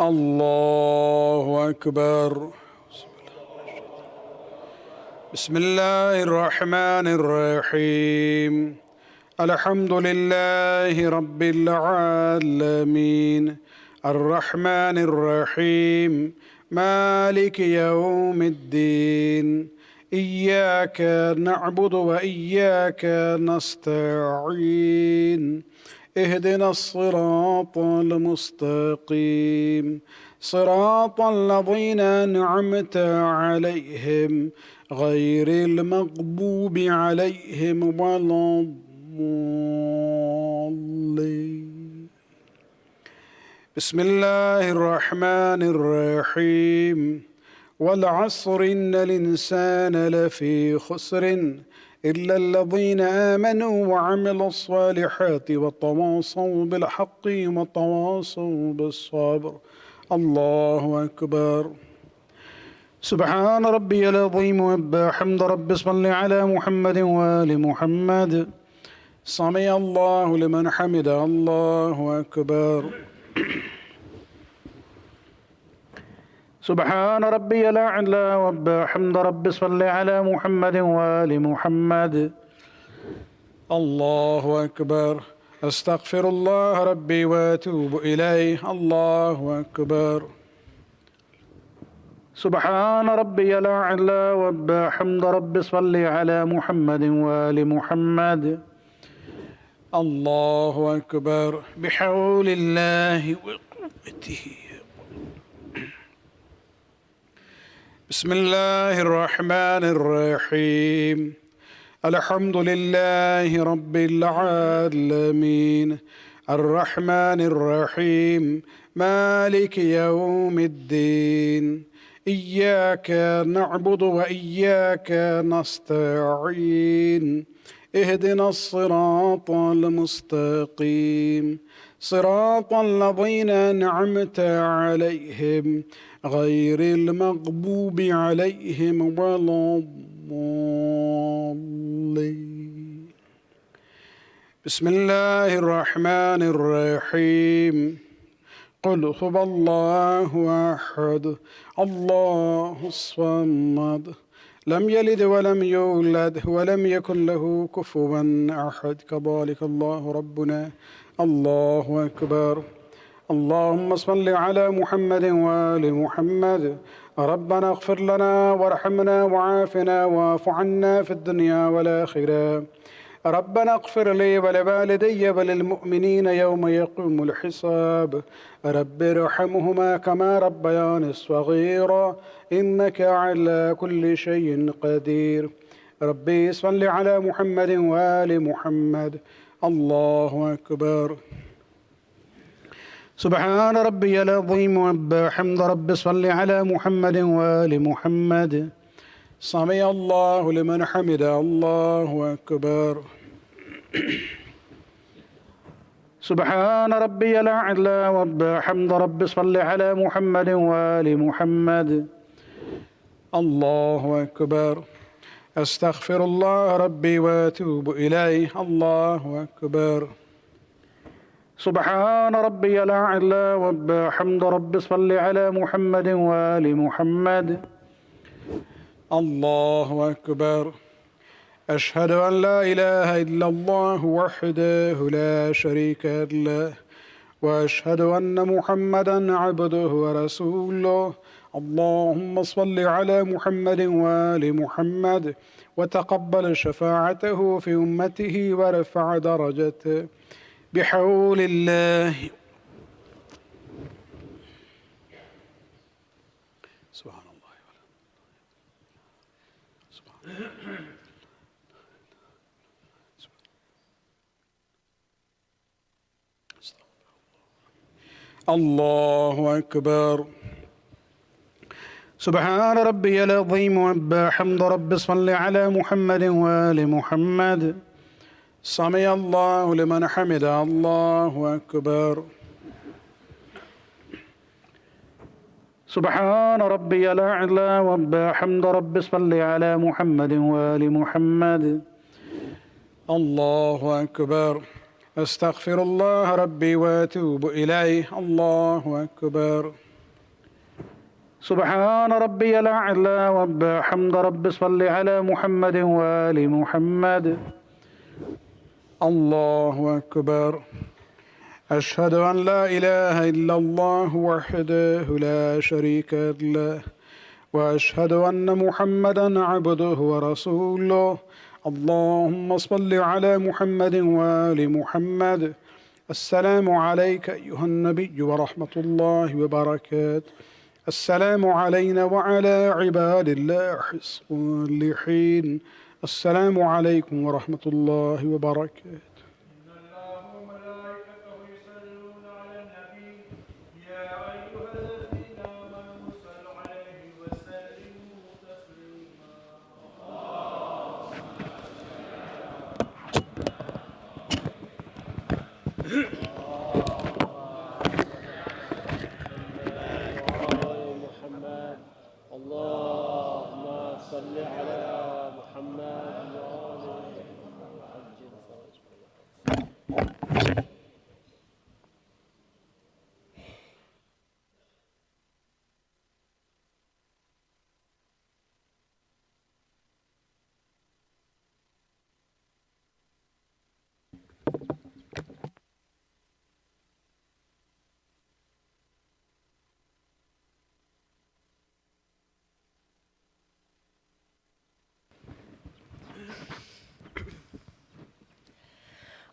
الله أكبر. بسم الله الرحمن الرحيم الحمد لله رب العالمين الرحمن الرحيم مالك يوم الدين إياك نعبد وإياك نستعين اهدنا الصراط المستقيم صراط الذين أنعمت عليهم غير المغضوب عليهم ولا الضالين. بسم الله الرحمن الرحيم والعصر إن الإنسان لفي خسر إلا الذين آمنوا وعملوا الصالحات وتواصوا بالحق وتواصوا بالصبر. الله أكبر. سبحان ربي العظيم وبحمد ربي صل على محمد وآل محمد. سمع الله لمن حمده. الله أكبر. سبحان ربي الأعلى وبحمد ربي صل على محمد وآل محمد. الله أكبر. أستغفر الله ربي وأتوب إليه. الله أكبر. سبحان ربي الأعلى وبحمد ربي صل على محمد وآل محمد. الله أكبر. بحول الله وقوته. بسم الله الرحمن الرحيم الحمد لله رب العالمين الرحمن الرحيم مالك يوم الدين إياك نعبد وإياك نستعين اهدنا الصراط المستقيم صراط الذين أنعمت عليهم غير المغضوب عليهم ولا الضالين. بسم الله الرحمن الرحيم قل هو الله أحد الله الصمد لم يلد ولم يولد ولم يكن له كفوا أحد. كذلك الله ربنا. الله أكبر. اللهم صل على محمد وآل محمد. ربنا اغفر لنا وارحمنا وعافنا واعف عنا في الدنيا والآخرة. ربنا اغفر لي ولوالدي وللمؤمنين يوم يقوم الحساب. رب ارحمهما كما ربياني صغيرا إنك على كل شيء قدير. ربي صل على محمد وآل محمد. الله أكبر. سبحان ربي العظيم وبحمد ربي صل على محمد وآل محمد. سمع الله لمن حمده. الله أكبر. سبحان ربي الأعلى وبحمد ربي صل على محمد وآل محمد. الله أكبر. أستغفر الله ربي وأتوب إليه. الله أكبر. سبحان ربي الأعلى وبحمد ربي صل على محمد وآل محمد. الله أكبر. أشهد أن لا إله إلا الله وحده لا شريك له وأشهد أن محمدا عبده ورسوله. اللهم صل على محمد وآل محمد وتقبل شفاعته في أمته ورفع درجته بحول الله. سبحان الله. الله أكبر. سبحان ربي العظيم وبحمد ربي صل على محمد وآل محمد. سمع الله لمن حمده. الله أكبر. سبحان ربي الأعلى وبحمد ربي صل على محمد وآل محمد. الله أكبر. أستغفر الله ربي وأتوب إليه. الله أكبر. سبحان ربي الأعلى وبحمد رب صل على محمد وآل محمد. الله أكبر. أشهد أن لا إله إلا الله وحده لا شريك له وأشهد أن محمدا عبده ورسوله. اللهم صل على محمد وآل محمد. السلام عليك أيها النبي ورحمة الله وبركاته. السلام علينا وعلى عباد الله الصالحين. السلام عليكم ورحمة الله وبركاته.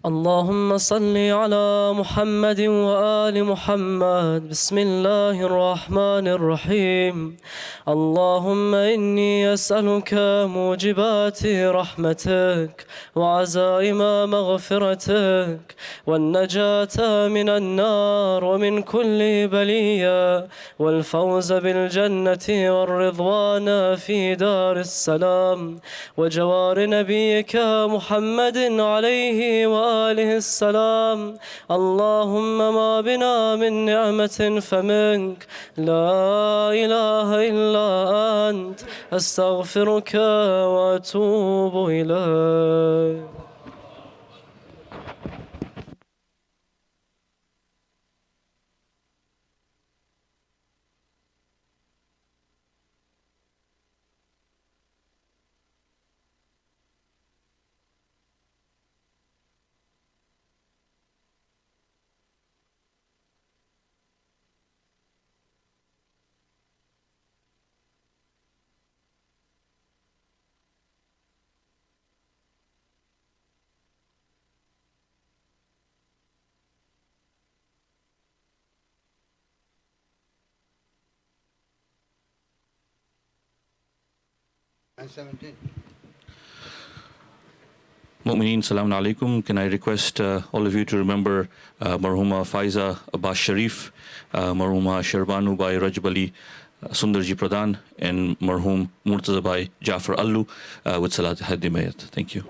اللهم صل على محمد وآل محمد. بسم الله الرحمن الرحيم. اللهم إني أسألك موجبات رحمتك وعزائم مغفرتك والنجاة من النار ومن كل بلية والفوز بالجنة والرضوان في دار السلام وجوار نبيك محمد عليه وآله السلام. اللهم ما بنا من نعمة فمنك، لا إله إلا أنت. أستغفرك وأتوب إليك. Mu'mineen, Salaam Alaikum. Can I request all of you to remember Marhuma Faiza Abbas Sharif, Marhuma Sherbanu Bhai Rajbali Sundarji Pradhan, and Marhum Murtaza Bhai Jafar Allu with Salat Haddi Mayat. Thank you.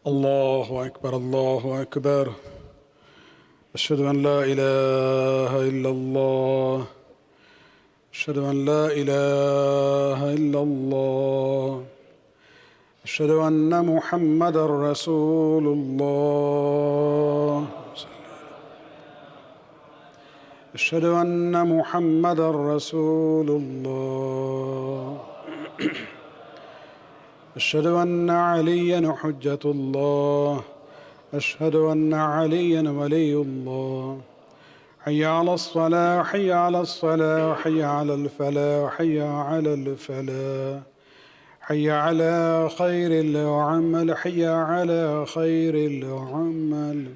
الله أكبر الله أكبر. أشهد أن لا إله إلا الله أشهد أن لا إله إلا الله أشهد أن محمدا رسول الله أشهد أن محمدا رسول الله أشهد أن عليا حجة الله أشهد أن عليا ولي الله حي على الصلاة حي على الصلاة حي على الفلاح حي على الفلاح حي على خير العمل حي على خير العمل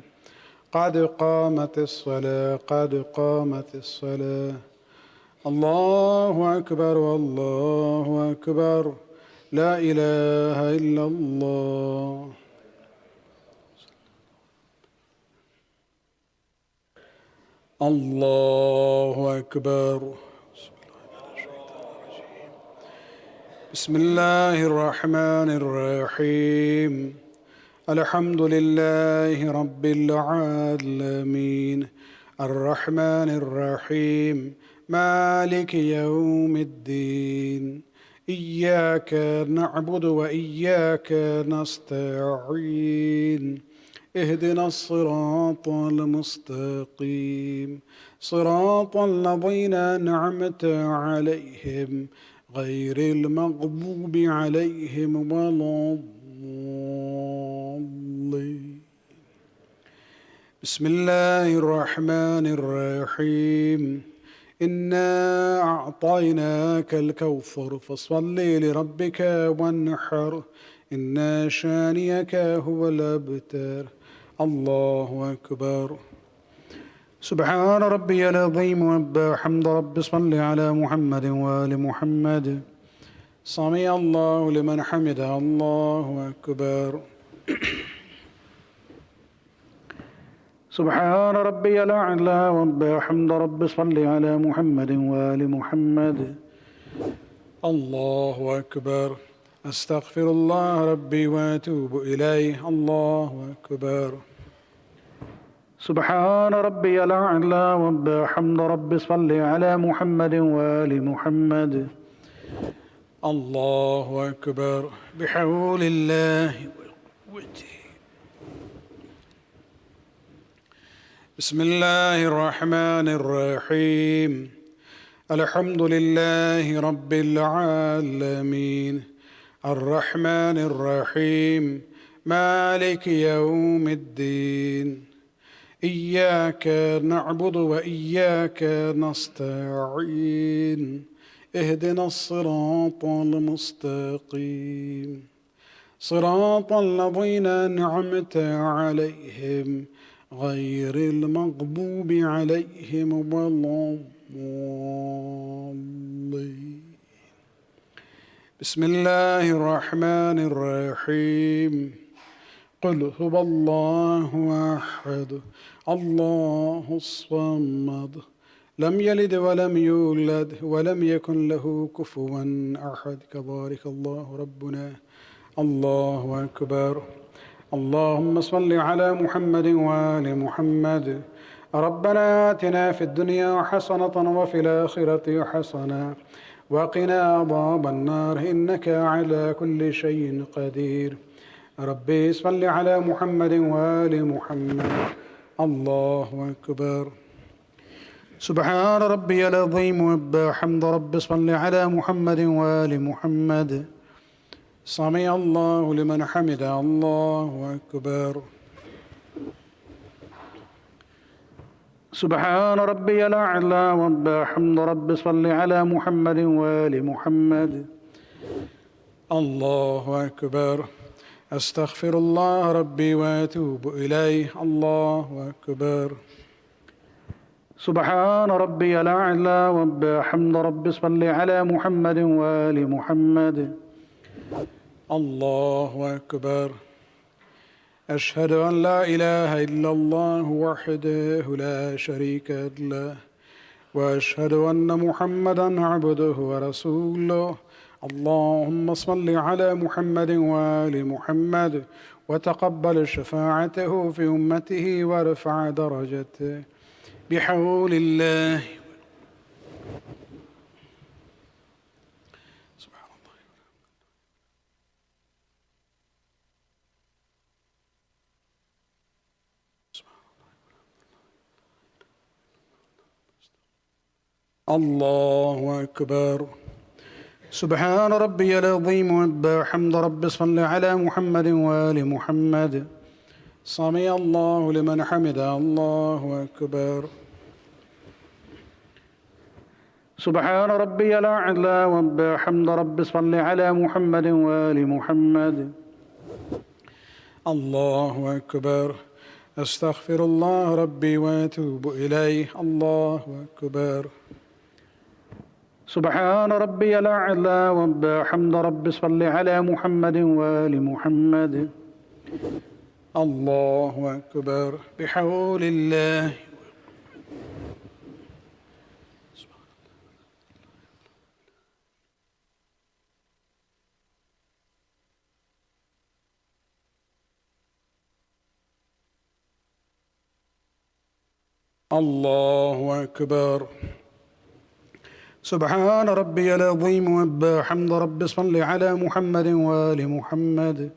قد قامت الصلاة قد قامت الصلاة الله أكبر والله أكبر لا إله إلا الله الله أكبر بسم الله الرحمن الرحيم الحمد لله رب العالمين الرحمن الرحيم مالك يوم الدين إياك نعبد وإياك نستعين اهدنا الصراط المستقيم صراط الذين أنعمت عليهم غير المغضوب عليهم ولا الضالين بسم الله الرحمن الرحيم إنا أعطيناك الكوثر فصل لربك وانحر إن شانئك هو الأبتر الله أكبر سبحان ربي العظيم وبحمد ربي صل على محمد وآل محمد سمع الله لمن حمده الله أكبر سبحان ربي الأعلى وبحمد ربي صل على محمد وآل محمد الله أكبر أستغفر الله ربي وأتوب إليه الله أكبر سبحان ربي الأعلى وبحمد ربي صل على محمد وآل محمد الله أكبر بحول الله وقوته بسم الله الرحمن الرحيم الحمد لله رب العالمين الرحمن الرحيم مالك يوم الدين إياك نعبد وإياك نستعين اهدنا الصراط المستقيم صراط الذين أنعمت عليهم غير المغضوب عليهم ولا الضالين بسم الله الرحمن الرحيم قل هو الله أحد الله الصمد لم يلد ولم يولد ولم يكن له كفوا أحد كبارك الله ربنا الله أكبر اللهم صل على محمد وآل محمد ربنا آتنا في الدنيا حسنة وفي الآخرة حسنة وقنا عذاب النار إنك على كل شيء قدير ربي صل على محمد وآل محمد الله أكبر سبحان ربي العظيم وبحمد ربي صل على محمد وآل محمد سمع الله لمن حمده الله أكبر سبحان ربي الأعلى وبحمد ربي صل على محمد وآل محمد الله أكبر أستغفر الله ربي وأتوب إليه الله أكبر سبحان ربي الأعلى وبحمد ربي صل على محمد وآل محمد الله أكبر أشهد أن لا إله إلا الله وحده لا شريك له وأشهد أن محمدا عبده ورسوله اللهم صل على محمد وآل محمد وتقبل شفاعته في أمته وارفع درجته بحول الله الله أكبر. سبحان ربي العظيم وبحمد ربي صل على محمد وآل محمد. سمع الله لمن حمده. الله أكبر. سبحان ربي الأعلى وبحمد ربي صل على محمد وآل محمد. الله أكبر. أستغفر الله ربي وأتوب إليه. الله أكبر. سبحان ربي الأعلى وبحمد ربي صل على محمد وآل محمد. الله أكبر. بحول الله. الله أكبر. سبحان ربي العظيم وبحمد ربي صل على محمد وآل محمد.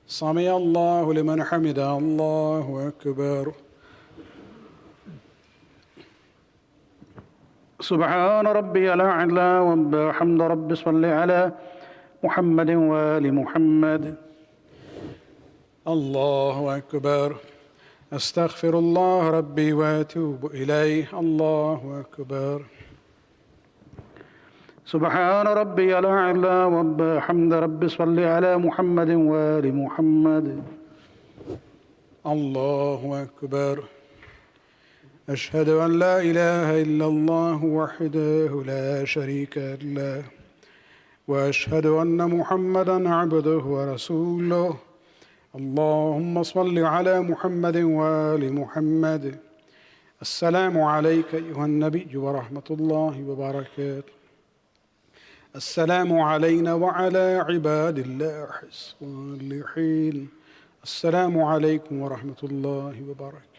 سمع الله لمن حمده. الله أكبر. سبحان ربي الأعلى وبحمد ربي صل على محمد وآل محمد. الله أكبر. أستغفر الله ربي وأتوب إليه. الله أكبر. سبحان ربي الأعلى وبحمد ربي صل على محمد وآل محمد. الله أكبر. أشهد أن لا إله إلا الله وحده لا شريك له، وأشهد أن محمدا عبده ورسوله. اللهم صل على محمد وآل محمد. السلام عليك أيها النبي ورحمة الله وبركاته. السلام علينا وعلى عباد الله الصالحين. السلام عليكم ورحمة الله وبركاته.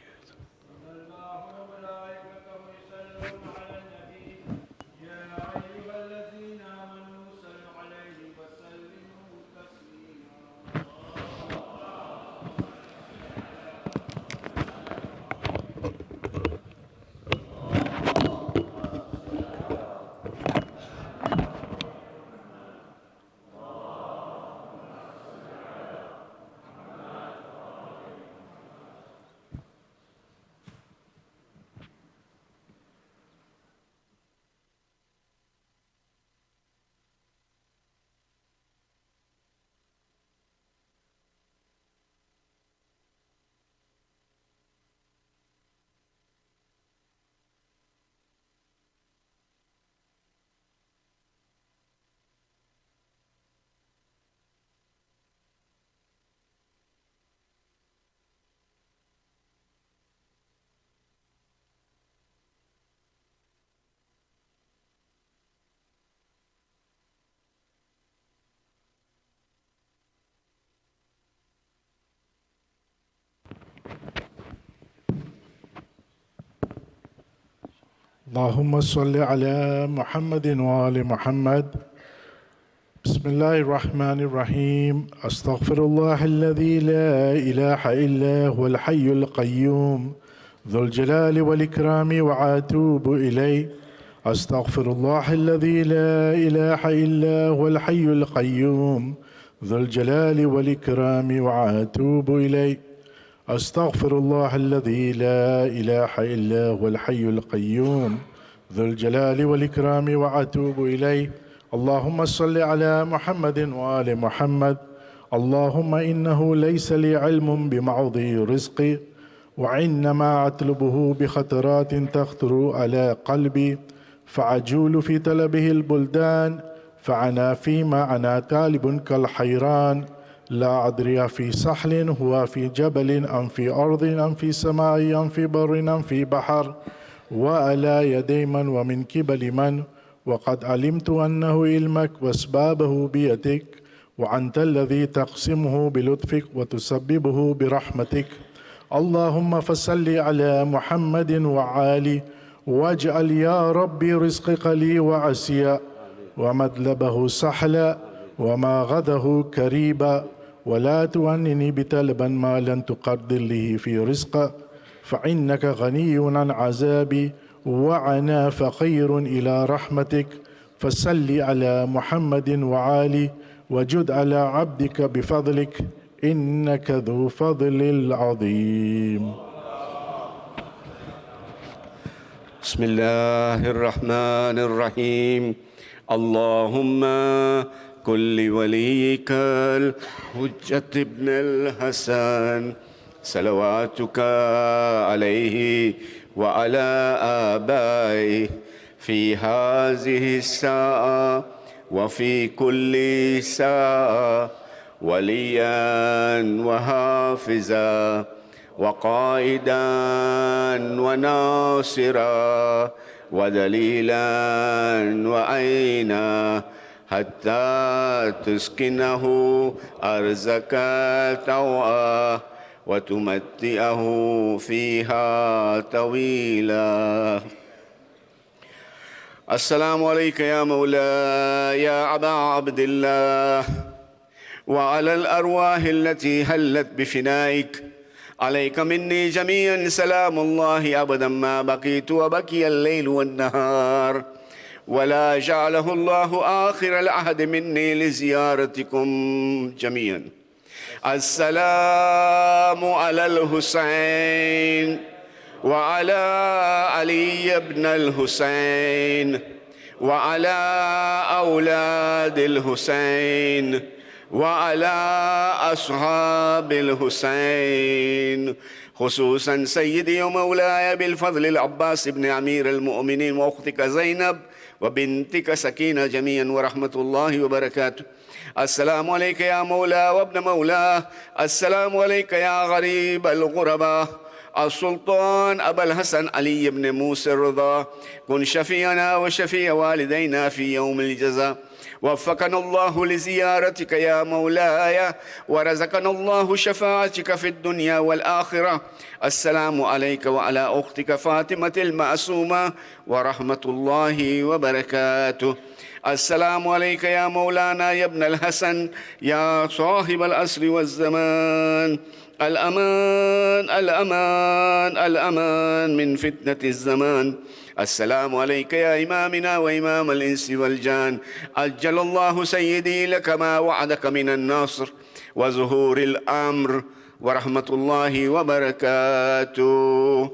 اللهم صل على محمد وآل محمد. بسم الله الرحمن الرحيم. أستغفر الله الذي لا إله إلا هو الحي القيوم ذو الجلال والإكرام وأتوب إليه. أستغفر الله الذي لا إله إلا هو الحي القيوم ذو الجلال والإكرام وأتوب إليه. أستغفر الله الذي لا إله إلا هو الحي القيوم ذو الجلال والإكرام وأتوب إليه. اللهم صل على محمد وآل محمد. اللهم إنه ليس لي علم بمعضي رزقي، وإنما أطلبه بخطرات تخطر على قلبي، فأجول في طلبه البلدان، فأنا فيما أنا طالب كالحيران، لا أدري في سحل هو في جبل أم في أرض أم في سماء أم في بر أم في بحر، وعلى يدي من ومن قبل من، وقد علمت أنه علمك وأسبابه بيدك، وأنت الذي تقسمه بلطفك وتسببه برحمتك. اللهم فصل على محمد وعلي، واجعل يا ربي رزقك لي وعسيا، ومطلبه سحلا، وما غده كريبا، ولا تؤنني بطلبا ما لن تقدر لي في رزقه، فإنك غني عن عذابي وعنا فخير إلى رحمتك، فصل على محمد وعلي وجد على عبدك بفضلك إنك ذو فضل عظيم. بسم الله الرحمن الرحيم. اللهم كن لوليك الحجة ابن الحسن صلواتك عليه وعلى آبائه في هذه الساعة وفي كل ساعة وليا وحافظا وقائدا وناصرا ودليلا وعينا حتى تسكنه أرزك طوعا وتمتئه فيها طويلا. السلام عليك يا مولاي يا أبا عبد الله وعلى الأرواح التي هلت بفنائك. عليك مني جميعا سلام الله أبدا ما بقيت وبقي الليل والنهار، ولا جعله الله آخر العهد مني لزيارتكم جميعا. السلام على الحسين وعلى علي بن الحسين وعلى أولاد الحسين وعلى أصحاب الحسين، خصوصا سيدي ومولاي بالفضل العباس بن أمير المؤمنين وأختك زينب وبنتك سكينة جميعا ورحمة الله وبركاته. السلام عليك يا مولا وابن مولاه. السلام عليك يا غريب الغرباء. السلطان أبا الحسن علي بن موسى الرضا، كن شفيعنا وشفيع والدينا في يوم الجزاء. وفقنا الله لزيارتك يا مولاي ورزقنا الله شفاعتك في الدنيا والآخرة. السلام عليك وعلى أختك فاطمة المعصومة ورحمة الله وبركاته. السلام عليك يا مولانا يا ابن الحسن يا صاحب العصر والزمان. الأمان الأمان الأمان من فتنة الزمان. السلام عليك يا إمامنا وإمام الإنس والجان. أجل الله سيدي لك ما وعدك من النصر وظهور الأمر ورحمة الله وبركاته.